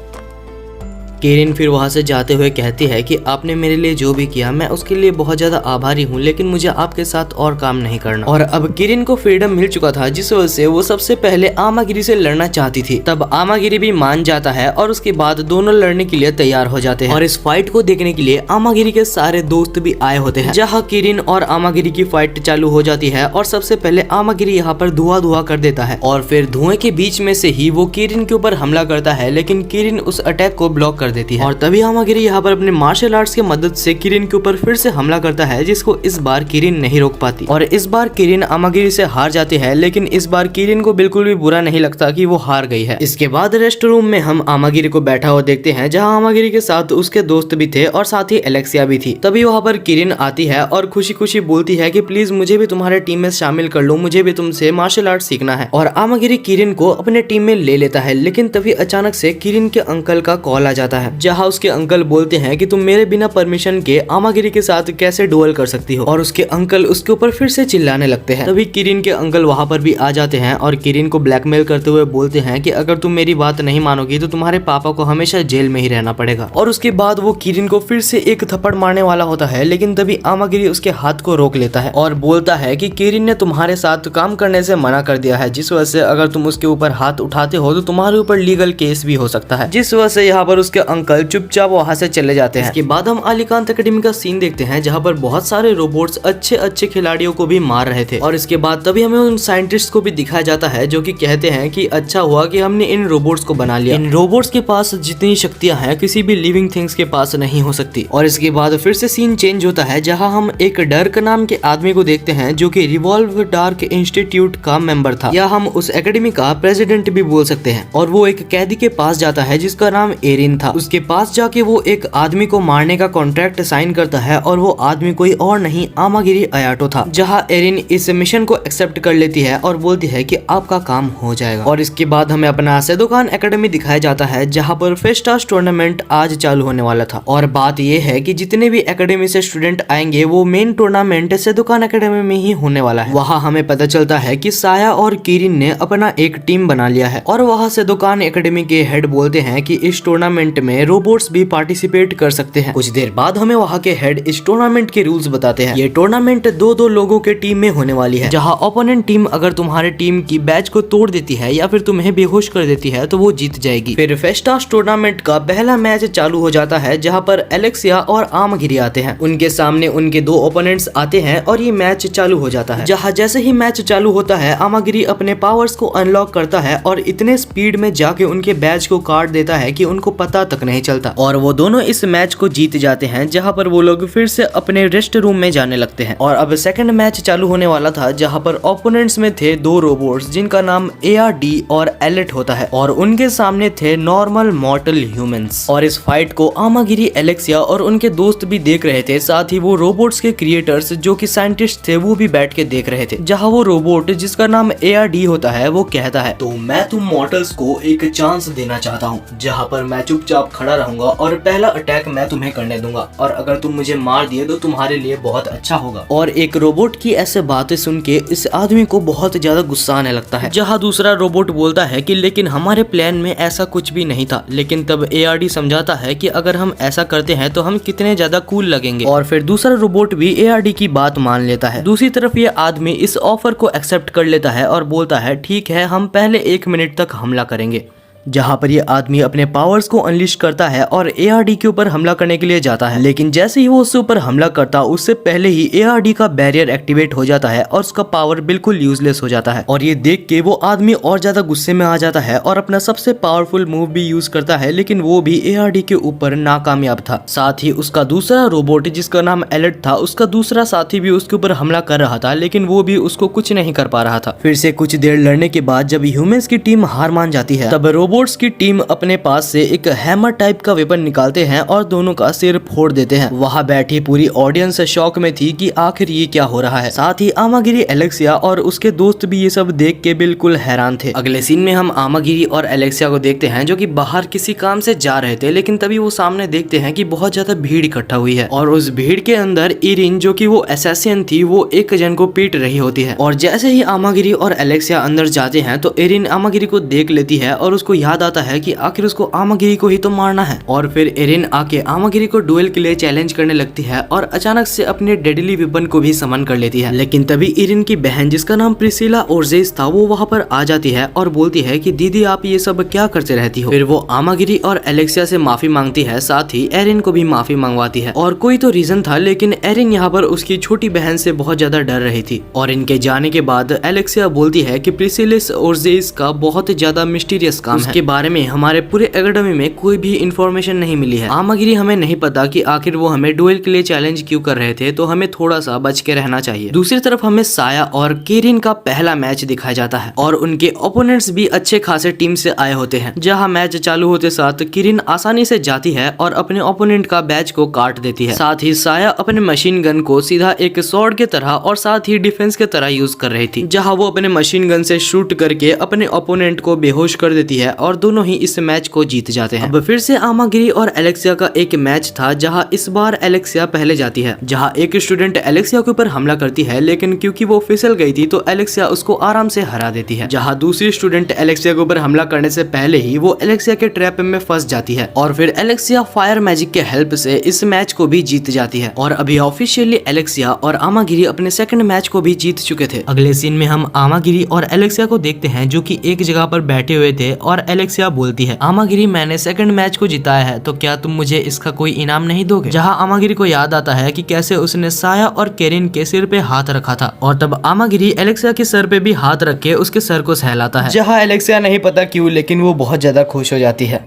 किरिन फिर वहाँ से जाते हुए कहती है कि आपने मेरे लिए जो भी किया मैं उसके लिए बहुत ज्यादा आभारी हूँ, लेकिन मुझे आपके साथ और काम नहीं करना। और अब किरिन को फ्रीडम मिल चुका था जिस वजह से वो सबसे पहले आमागिरी से लड़ना चाहती थी। तब आमागिरी भी मान जाता है और उसके बाद दोनों लड़ने के लिए तैयार हो जाते हैं और इस फाइट को देखने के लिए आमागिरी के सारे दोस्त भी आए होते हैं। जहाँ किरिन और आमागिरी की फाइट चालू हो जाती है और सबसे पहले आमागिरी यहाँ पर धुआं कर देता है और फिर धुएं के बीच में से ही वो किरिन के ऊपर हमला करता है, लेकिन किरिन उस अटैक को ब्लॉक कर देती है। और तभी आमागिरी यहाँ पर अपने मार्शल आर्ट्स की मदद से किरिन के ऊपर फिर से हमला करता है, जिसको इस बार किरिन नहीं रोक पाती और इस बार किरिन आमागिरी से हार जाती है। लेकिन इस बार किरिन को बिल्कुल भी बुरा नहीं लगता कि वो हार गई है। इसके बाद रेस्ट रूम में हम आमागिरी को बैठा हुआ देखते हैं, जहाँ आमागिरी के साथ उसके दोस्त भी थे और साथ ही एलेक्सिया भी थी। तभी वहाँ पर किरिन आती है और खुशी खुशी बोलती है कि प्लीज मुझे भी तुम्हारे टीम में शामिल कर लो, मुझे भी तुमसे मार्शल आर्ट सीखना है। और आमागिरी किरिन को अपने टीम में ले लेता है, लेकिन तभी अचानक से किरिन के अंकल का कॉल आ जाता है, जहाँ उसके अंकल बोलते हैं कि तुम मेरे बिना परमिशन के आमागिरी के साथ कैसे डुएल कर सकती हो। और उसके अंकल उसके ऊपर फिर से चिल्लाने लगते हैं। तभी किरिन के अंकल वहाँ पर भी आ जाते हैं और किरिन को ब्लैकमेल करते हुए बोलते हैं कि अगर तुम मेरी बात नहीं मानोगी तो तुम्हारे पापा को हमेशा जेल में ही रहना पड़ेगा। और उसके बाद वो किरिन को फिर से एक थप्पड़ मारने वाला होता है, लेकिन तभी आमागिरी उसके हाथ को रोक लेता है और बोलता है कि किरिन ने तुम्हारे साथ काम करने से मना कर दिया है, जिस वजह से अगर तुम उसके ऊपर हाथ उठाते हो तो तुम्हारे ऊपर लीगल केस भी हो सकता है। जिस वजह से यहाँ पर उसके अंकल चुपचाप वहाँ से चले जाते हैं। इसके बाद हम अलीकांत एकेडमी का सीन देखते हैं जहाँ पर बहुत सारे रोबोट्स अच्छे अच्छे खिलाड़ियों को भी मार रहे थे। और इसके बाद तभी हमें उन साइंटिस्ट को भी दिखाया जाता है जो कि कहते हैं कि अच्छा हुआ कि हमने इन रोबोट्स को बना लिया। इन रोबोट्स के पास जितनी शक्तियां हैं किसी भी लिविंग थिंग्स के पास नहीं हो सकती। और इसके बाद फिर से सीन चेंज होता है जहां हम एक डर्क नाम के आदमी को देखते हैं जो कि रिवॉल्व डार्क इंस्टीट्यूट का मेंबर था, या हम उस एकेडमी का प्रेसिडेंट भी बोल सकते हैं। और वो एक कैदी के पास जाता है जिसका नाम एरिन था। उसके पास जाके वो एक आदमी को मारने का कॉन्ट्रैक्ट साइन करता है और वो आदमी कोई और नहीं आमागिरी अयाटो था। जहां एरिन इस मिशन को एक्सेप्ट कर लेती है और बोलती है कि आपका काम हो जाएगा। और इसके बाद हमें अपना सेदोकान एकेडमी दिखाया जाता है जहां पर फेस्टास टूर्नामेंट आज चालू होने वाला था। और बात ये है कि जितने भी एकेडमी से स्टूडेंट आएंगे वो मेन टूर्नामेंट सेदोकान एकेडमी में ही होने वाला है। वहाँ हमें पता चलता है कि साया और किरिन ने अपना एक टीम बना लिया है। और वहाँ सेदोकान एकेडमी के हेड बोलते हैं कि इस टूर्नामेंट में रोबोट्स भी पार्टिसिपेट कर सकते हैं। कुछ देर बाद हमें वहाँ के हेड इस टूर्नामेंट के रूल्स बताते हैं। ये टूर्नामेंट दो लोगों के टीम में होने वाली है, जहाँ ओपोनेंट टीम अगर तुम्हारे टीम की बैच को तोड़ देती है या फिर तुम्हें बेहोश कर देती है तो वो जीत जाएगी। फिर फेस्टास टूर्नामेंट का पहला मैच चालू हो जाता है जहाँ पर एलेक्सिया और आमागिरी आते हैं। उनके सामने उनके दो ओपोनेंट्स आते हैं और ये मैच चालू हो जाता है। जहाँ जैसे ही मैच चालू होता है आमागिरी अपने पावर्स को अनलॉक करता है और इतने स्पीड में जाके उनके बैच को काट देता है कि उनको पता तक नहीं चलता। और वो दोनों इस मैच को जीत जाते हैं जहाँ पर वो लोग फिर से अपने रेस्ट रूम में जाने लगते हैं। और अब सेकंड मैच चालू होने वाला था जहाँ पर ओपोनेंट्स में थे दो रोबोट्स जिनका नाम ARD और एलेट होता है और उनके सामने थे नॉर्मल मॉर्टल ह्यूमंस। और इस फाइट को आमागिरी, एलेक्सिया और उनके दोस्त भी देख रहे थे। साथ ही वो रोबोट्स के क्रिएटर्स जो कि साइंटिस्ट थे वो भी बैठ के देख रहे थे। जहाँ वो रोबोट जिसका नाम ARD होता है वो कहता है तो मैं तुम मॉर्टल्स को एक चांस देना चाहता हूँ, जहाँ पर मैं चुपचाप खड़ा रहूंगा और पहला अटैक मैं तुम्हें करने दूंगा और अगर तुम मुझे मार दिए तो तुम्हारे लिए बहुत अच्छा होगा। और एक रोबोट की ऐसे बातें सुन के इस आदमी को बहुत ज्यादा गुस्सा आने लगता है। जहाँ दूसरा रोबोट बोलता है कि लेकिन हमारे प्लान में ऐसा कुछ भी नहीं था। लेकिन तब ARD समझाता है कि अगर हम ऐसा करते हैं तो हम कितने ज्यादा कूल लगेंगे। और फिर दूसरा रोबोट भी ARD की बात मान लेता है। दूसरी तरफ ये आदमी इस ऑफर को एक्सेप्ट कर लेता है और बोलता है ठीक है, हम पहले 1 मिनट तक हमला करेंगे। जहाँ पर ये आदमी अपने पावर्स को अनलिश करता है और ARD के ऊपर हमला करने के लिए जाता है। लेकिन जैसे ही वो उसके ऊपर हमला करता उससे पहले ही ARD का बैरियर एक्टिवेट हो जाता है और उसका पावर बिल्कुल यूजलेस हो जाता है। और ये देख के वो आदमी और ज्यादा गुस्से में आ जाता है और अपना सबसे पावरफुल मूव भी यूज करता है, लेकिन वो भी ARD के ऊपर नाकामयाब था। साथ ही उसका दूसरा रोबोट जिसका नाम एलेट था, उसका दूसरा साथी भी उसके ऊपर हमला कर रहा था, लेकिन वो भी उसको कुछ नहीं कर पा रहा था। फिर से कुछ देर लड़ने के बाद जब ह्यूमंस की टीम हार मान जाती है तब रोबोट्स की टीम अपने पास से एक हैमर टाइप का वेपन निकालते हैं और दोनों का सिर फोड़ देते हैं। वहाँ बैठी पूरी ऑडियंस शॉक में थी कि आखिर ये क्या हो रहा है। साथ ही आमागिरी, एलेक्सिया और उसके दोस्त भी ये सब देख के बिल्कुल हैरान थे। अगले सीन में हम आमागिरी और एलेक्सिया को देखते हैं जो कि बाहर किसी काम से जा रहे थे, लेकिन तभी वो सामने देखते हैं कि बहुत ज्यादा भीड़ इकट्ठा हुई है और उस भीड़ के अंदर इरिन जो कि वो असैसिन थी वो एक जन को पीट रही होती है। और जैसे ही आमागिरी और एलेक्सिया अंदर जाते हैं तो इरिन आमागिरी को देख लेती है और उसको याद आता है कि आखिर उसको आमागिरी को ही तो मारना है। और फिर इरिन आके आमागिरी को डुएल के लिए चैलेंज करने लगती है और अचानक से अपने डेडली वेपन को भी समन कर लेती है। लेकिन तभी इरिन की बहन जिसका नाम प्रिसिला ओर्जेस था वो वहाँ पर आ जाती है और बोलती है कि दीदी आप ये सब क्या करते रहती हो। फिर वो आमागिरी और एलेक्सिया से माफी मांगती है, साथ ही एरिन को भी माफी मंगवाती है। और कोई तो रीजन था, लेकिन एरिन यहाँ पर उसकी छोटी बहन से बहुत ज्यादा डर रही थी। और इनके जाने के बाद एलेक्सिया बोलती है कि प्रिसिलिस ओर्जेस का बहुत ज्यादा मिस्टीरियस काम है, उसके बारे में हमारे पूरे एकेडमी में कोई भी इंफॉर्मेशन नहीं मिली है। आमागिरी हमें नहीं पता कि आखिर वो हमें डुएल के लिए चैलेंज क्यों कर रहे थे, तो हमें थोड़ा सा बच के रहना चाहिए। दूसरी तरफ हमें साया और किरिन का पहला मैच दिखाया जाता है और उनके ओपोनेंट्स भी अच्छे खासे टीम से आए होते हैं। जहां मैच चालू होते साथ किरिन आसानी से जाती है और अपने ओपोनेंट का बैच को काट देती है। साथ ही साया अपने मशीन गन को सीधा एक स्वॉर्ड के तरह और साथ ही डिफेंस के तरह यूज कर रही थी, जहां वो अपने मशीन गन से शूट करके अपने ओपोनेंट को बेहोश कर देती है और दोनों ही इस मैच को जीत जाते हैं। अब फिर से आमागिरी और एलेक्सिया का एक मैच था जहां इस बार एलेक्सिया पहले जाती है। जहां एक स्टूडेंट एलेक्सिया के ऊपर हमला करती है, लेकिन क्योंकि वो फिसल गई थी तो एलेक्सिया उसको आराम से हरा देती है। जहां दूसरी स्टूडेंट एलेक्सिया के ऊपर हमला करने से पहले ही वो एलेक्सिया के ट्रैप में फंस जाती है और फिर एलेक्सिया फायर मैजिक के हेल्प से इस मैच को भी जीत जाती है। और अभी ऑफिशियली एलेक्सिया और आमागिरी अपने सेकंड मैच को भी जीत चुके थे। अगले सीन में हम आमागिरी और एलेक्सिया को देखते हैं जो कि एक जगह पर बैठे हुए थे और और एलेक्सिया बोलती है, आमागिरी मैंने सेकंड मैच को जिताया है, तो क्या तुम मुझे इसका कोई इनाम नहीं दोगे? जहाँ आमागिरी को याद आता है कि कैसे उसने साया और केरिन के सिर पे हाथ रखा था, और तब आमागिरी एलेक्सिया के सर पे भी हाथ रख के उसके सर को सहलाता है, जहाँ एलेक्सिया नहीं पता क्यों लेकिन वो बहुत ज्यादा खुश हो जाती है।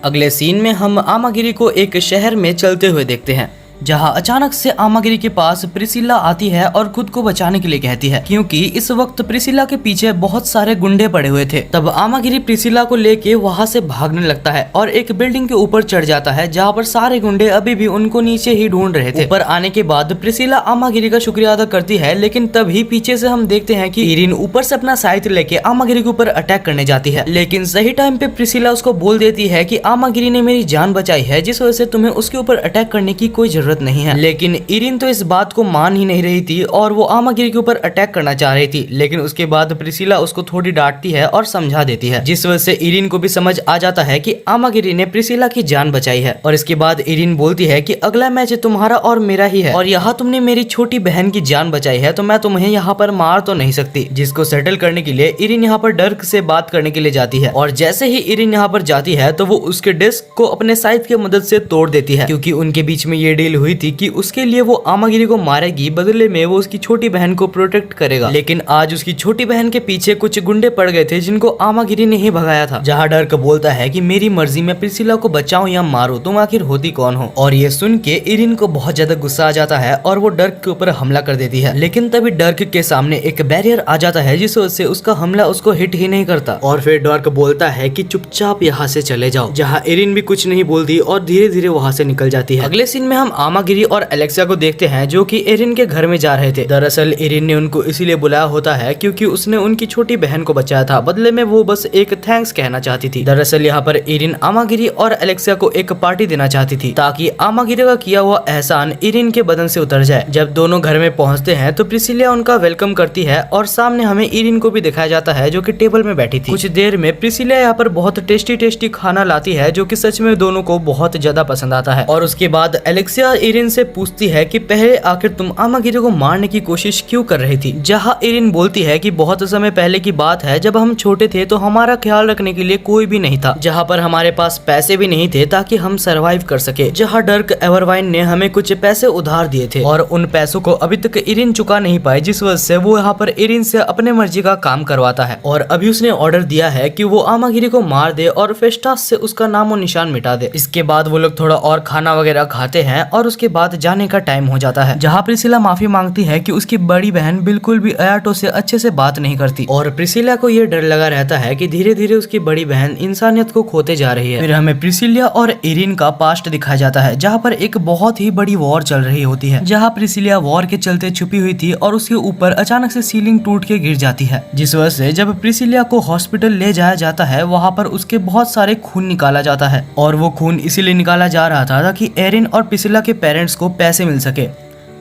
अगले सीन में हम आमागिरी को एक शहर में चलते हुए देखते हैं, जहां अचानक से आमागिरी के पास प्रिसिला आती है और खुद को बचाने के लिए कहती है, क्योंकि इस वक्त प्रिसिला के पीछे बहुत सारे गुंडे पड़े हुए थे। तब आमागिरी प्रिसिला को लेके वहां से भागने लगता है और एक बिल्डिंग के ऊपर चढ़ जाता है, जहां पर सारे गुंडे अभी भी उनको नीचे ही ढूंढ रहे थे। ऊपर आने के बाद प्रिसिला आमागिरी का शुक्रिया अदा करती है, लेकिन तभी पीछे से हम देखते हैं कि इरिन ऊपर से अपना साइड लेके आमागिरी के ऊपर अटैक करने जाती है, लेकिन सही टाइम पे प्रिसिला उसको बोल देती है कि आमागिरी ने मेरी जान बचाई है, जिस वजह से तुम्हें उसके ऊपर अटैक करने की कोई जरूरत नहीं है। लेकिन इरिन तो इस बात को मान ही नहीं रही थी और वो आमागिरी के ऊपर अटैक करना चाह रही थी, लेकिन उसके बाद प्रिसिला उसको थोड़ी डांटती है और समझा देती है, जिस वजह से इरिन को भी समझ आ जाता है कि आमागिरी ने प्रिसिला की जान बचाई है। और इसके बाद इरिन बोलती है कि अगला मैच तुम्हारा और मेरा ही है, और यहाँ तुमने मेरी छोटी बहन की जान बचाई है, तो मैं तुम्हें यहाँ पर मार तो नहीं सकती। जिसको सेटल करने के लिए इरिन यहाँ पर डर्क से बात करने के लिए जाती है, और जैसे ही इरिन यहाँ पर जाती है तो वो उसके डेस्क को अपने साइड की मदद से तोड़ देती है, क्योंकि उनके बीच में ये डील हुई थी कि उसके लिए वो आमागिरी को मारेगी, बदले में वो उसकी छोटी बहन को प्रोटेक्ट करेगा। लेकिन आज उसकी छोटी बहन के पीछे कुछ गुंडे पड़ गए थे जिनको आमागिरी ने ही भगाया था, जहाँ डर्क बोलता है कि मेरी मर्जी में प्रिसिला को बचाऊं या मारूं, तुम आखिर होती कौन हो। और ये सुन के इरिन को बहुत ज्यादा गुस्सा आ जाता है और वो डर्क के ऊपर हमला कर देती है, लेकिन तभी डर्क के सामने एक बैरियर आ जाता है जिस वजह से उसका हमला उसको हिट ही नहीं करता। और फिर डर्क बोलता है कि चुपचाप यहाँ से चले जाओ, जहाँ इरिन भी कुछ नहीं बोलती और धीरे धीरे वहाँ से निकल जाती है। अगले सीन में हम आमागिरी और एलेक्सिया को देखते हैं जो कि इरिन के घर में जा रहे थे। दरअसल इरिन ने उनको इसीलिए बुलाया होता है क्योंकि उसने उनकी छोटी बहन को बचाया था, बदले में वो बस एक थैंक्स कहना चाहती थी। दरअसल यहाँ पर इरिन आमागिरी और एलेक्सिया को एक पार्टी देना चाहती थी ताकि आमागिरी का किया हुआ एहसान इरिन के बदन से उतर जाए। जब दोनों घर में पहुंचते हैं तो प्रिसिलिया उनका वेलकम करती है और सामने हमें इरिन को भी दिखाया जाता है जो कि टेबल में बैठी थी। कुछ देर में प्रिसिलिया यहाँ पर बहुत टेस्टी टेस्टी खाना लाती है जो कि सच में दोनों को बहुत ज्यादा पसंद आता है। और उसके बाद एलेक्सिया इरिन से पूछती है कि पहले आखिर तुम आमागिरी को मारने की कोशिश क्यों कर रही थी, जहाँ इरिन बोलती है कि बहुत समय पहले की बात है, जब हम छोटे थे तो हमारा ख्याल रखने के लिए कोई भी नहीं था, जहाँ पर हमारे पास पैसे भी नहीं थे ताकि हम सरवाइव कर सके। जहाँ डर्क एवरवाइन ने हमें कुछ पैसे उधार दिए थे और उन पैसों को अभी तक इरिन चुका नहीं पाए, जिस वजह से वो यहाँ पर इरिन से अपने मर्जी का काम करवाता है। और अभी उसने ऑर्डर दिया है कि वो आमागिरी को मार दे और फेस्टास से उसका नामो निशान मिटा दे। इसके बाद वो लोग थोड़ा और खाना वगैरह खाते हैं और उसके बाद जाने का टाइम हो जाता है, जहाँ प्रिसिला माफी मांगती है कि उसकी बड़ी बहन बिल्कुल भी अयाटो से अच्छे से बात नहीं करती, और प्रिसिला को ये डर लगा रहता है कि धीरे धीरे उसकी बड़ी बहन इंसानियत को खोते जा रही है। फिर हमें प्रिसिलिया और इरिन का पास्ट दिखाया जाता है, जहाँ पर एक बहुत ही बड़ी वॉर चल रही होती है, जहाँ प्रिसिलिया वॉर के चलते छुपी हुई थी और उसके ऊपर अचानक से सीलिंग टूट के गिर जाती है, जिस वजह से जब प्रिसिलिया को हॉस्पिटल ले जाया जाता है वहाँ पर उसके बहुत सारे खून निकाला जाता है। और वो खून इसीलिए निकाला जा रहा था ताकि एरिन और प्रिसिला के पेरेंट्स को पैसे मिल सके,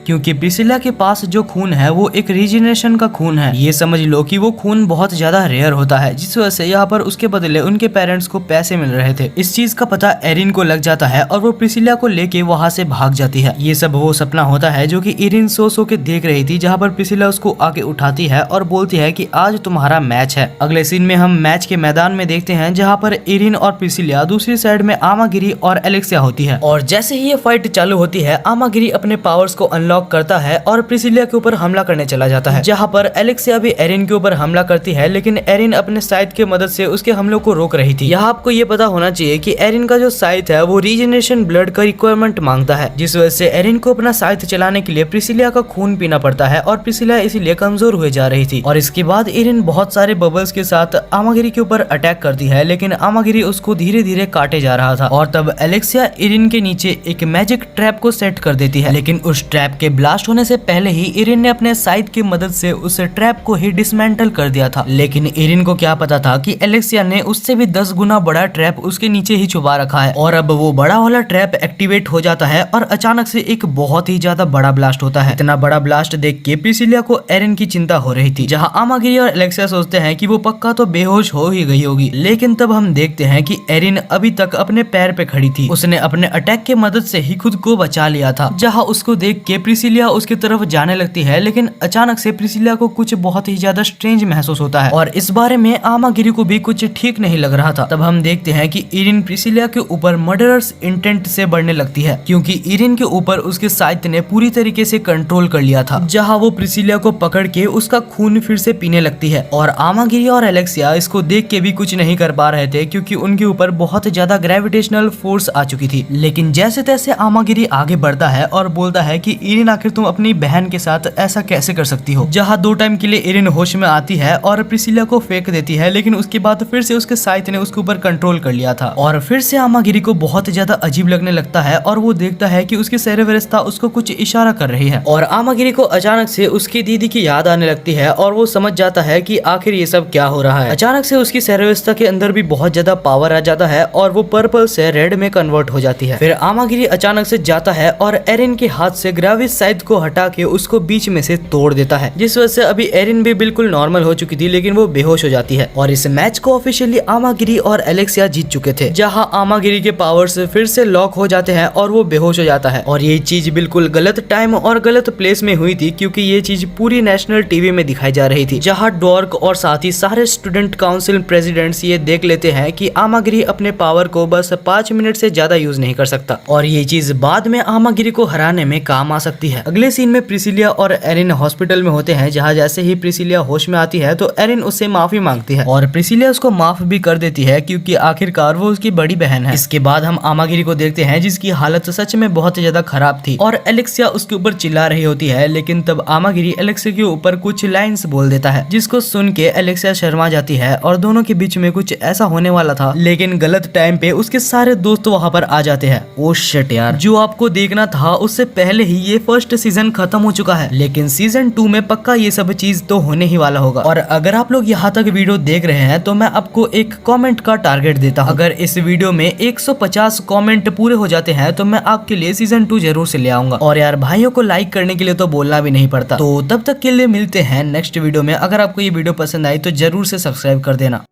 क्योंकि प्रिसिला के पास जो खून है वो एक रीजनरेशन का खून है। ये समझ लो कि वो खून बहुत ज्यादा रेयर होता है, जिस वजह से यहाँ पर उसके बदले उनके पेरेंट्स को पैसे मिल रहे थे। इस चीज का पता एरिन को लग जाता है और वो प्रिसिला को लेके वहाँ से भाग जाती है। ये सब वो सपना होता है जो कि इरिन सो के देख रही थी, जहाँ पर प्रिसिला उसको आके उठाती है और बोलती है कि आज तुम्हारा मैच है। अगले सीन में हम मैच के मैदान में देखते हैं, जहाँ पर इरिन और प्रिसिला, दूसरी साइड में आमागिरी और एलेक्सिया होती है। और जैसे ही ये फाइट चालू होती है, आमागिरी अपने पावर्स को अनलॉक करता है और प्रिसिलिया के ऊपर हमला करने चला जाता है, जहाँ पर एलेक्सिया भी एरिन के ऊपर हमला करती है, लेकिन एरिन अपने साइड की मदद से उसके हमलों को रोक रही थी। यहाँ आपको ये पता होना चाहिए कि एरिन का जो साइड है वो रीजनरेशन ब्लड का रिक्वायरमेंट मांगता है, जिस वजह से एरिन को अपना साइड चलाने के लिए प्रिसिलिया का खून पीना पड़ता है और प्रिसिलिया इसीलिए कमजोर हुए जा रही थी। और इसके बाद एरिन बहुत सारे बबल्स के साथ आमागिरी के ऊपर अटैक करती है, लेकिन आमागिरी उसको धीरे धीरे काटे जा रहा था। और तब एलेक्सिया एरिन के नीचे एक मैजिक ट्रैप को सेट कर देती है, लेकिन उस ट्रैप के ब्लास्ट होने से पहले ही इरिन ने अपने साइड की मदद से उस ट्रैप को ही डिसमेंटल कर दिया था। लेकिन इरिन को क्या पता था कि एलेक्सिया ने उससे भी 10 गुना बड़ा ट्रैप उसके नीचे ही छुपा रखा है। और अब वो बड़ा वाला ट्रैप एक्टिवेट हो जाता है और अचानक से एक बहुत ही ज्यादा बड़ा ब्लास्ट होता है। इतना बड़ा ब्लास्ट देख के प्रिसिलिया को एरिन की चिंता हो रही थी, जहाँ आमागिरी और एलेक्सिया सोचते हैं कि वो पक्का तो बेहोश हो ही गई होगी। लेकिन तब हम देखते हैं कि एरिन अभी तक अपने पैर पे खड़ी थी, उसने अपने अटैक की मदद से ही खुद को बचा लिया था। जहाँ उसको देख के प्रिसिलिया उसकी तरफ जाने लगती है, लेकिन अचानक से प्रिसिलिया को कुछ बहुत ही ज्यादा स्ट्रेंज महसूस होता है और इस बारे में आमागिरी को भी कुछ ठीक नहीं लग रहा था। तब हम देखते हैं कि इरिन प्रिसिलिया के ऊपर मर्डरर्स इंटेंट से बढ़ने लगती है, क्योंकि इरिन के ऊपर उसके साइड ने पूरी तरीके से कंट्रोल कर लिया था, जहां वो प्रिसिलिया को पकड़ के उसका खून फिर से पीने लगती है। और आमागिरी और एलेक्सिया इसको देख के भी कुछ नहीं कर पा रहे थे, क्योंकि उनके ऊपर बहुत ज्यादा ग्रेविटेशनल फोर्स आ चुकी थी। लेकिन जैसे तैसे आमागिरी आगे बढ़ता है और बोलता है कि इरिन आखिर तुम अपनी बहन के साथ ऐसा कैसे कर सकती हो। जहां 2 टाइम के लिए इरिन होश में आती है और प्रिसिलिया को फेंक देती है, लेकिन उसके बाद फिर से उसके साइड ने उसके ऊपर कंट्रोल कर लिया था। और फिर से आमागिरी को बहुत ज्यादा अजीब लगने लगता है और वो देखता है कि उसकी सेरेब्रस्ता उसको कुछ इशारा कर रही है। और आमागिरी को अचानक से उसकी दीदी की याद आने लगती है और वो समझ जाता है कि आखिर ये सब क्या हो रहा है। अचानक से उसकी सेरेब्रस्ता के अंदर भी बहुत ज्यादा पावर आ जाता है और वो पर्पल से रेड में कन्वर्ट हो जाती है। फिर आमागिरी अचानक से जाता है और एरिन के हाथ से ग्रेविस साइड को हटा के उसको बीच में से तोड़ देता है, जिस वजह से अभी एरिन भी बिल्कुल नॉर्मल हो चुकी थी, लेकिन वो बेहोश हो जाती है। और इस मैच को ऑफिशियली आमागिरी और एलेक्सिया जीत चुके थे, जहां आमागिरी के पावर्स फिर से लॉक हो जाते हैं और वो बेहोश हो जाता है। और ये चीज बिल्कुल गलत टाइम और गलत प्लेस में हुई थी, क्योंकि ये चीज पूरी नेशनल टीवी में दिखाई जा रही थी, जहां डॉर्क और साथ ही सारे स्टूडेंट काउंसिल प्रेसिडेंट्स ये देख लेते हैं कि आमागिरी अपने पावर को बस 5 मिनट से ज्यादा यूज नहीं कर सकता, और ये चीज बाद में आमागिरी को हराने में काम आ सकती है। अगले सीन में प्रिसिलिया और एरिन हॉस्पिटल में होते हैं, जहां जैसे ही प्रिसिलिया होश में आती है तो एरिन उससे माफी मांगती है और प्रिसिलिया उसको माफ भी कर देती है, क्योंकि आखिरकार वो उसकी बड़ी बहन है। इसके बाद हम आमागिरी को देखते हैं, जिसकी हालत सच में बहुत ज्यादा खराब थी और एलेक्सिया उसके ऊपर चिल्ला रही होती है, लेकिन तब आमागिरी एलेक्सिया के ऊपर कुछ लाइंस बोल देता है, जिसको सुन के एलेक्सिया शर्मा जाती है और दोनों के बीच में कुछ ऐसा होने वाला था, लेकिन गलत टाइम पे उसके सारे दोस्त वहाँ पर आ जाते हैं। ओ शिट यार, जो आपको देखना था उससे पहले ही ये फर्स्ट सीजन खत्म हो चुका है, लेकिन सीजन 2 में पक्का ये सब चीज तो होने ही वाला होगा। और अगर आप लोग यहाँ तक वीडियो देख रहे हैं तो मैं आपको एक कमेंट का टारगेट देता हूँ। अगर इस वीडियो में 150 कमेंट पूरे हो जाते हैं तो मैं आपके लिए सीजन 2 जरूर से ले आऊंगा। और यार भाइयों को लाइक करने के लिए तो बोलना भी नहीं पड़ता। तो तब तक के लिए मिलते हैं नेक्स्ट वीडियो में। अगर आपको ये वीडियो पसंद आई तो जरूर से सब्सक्राइब कर देना।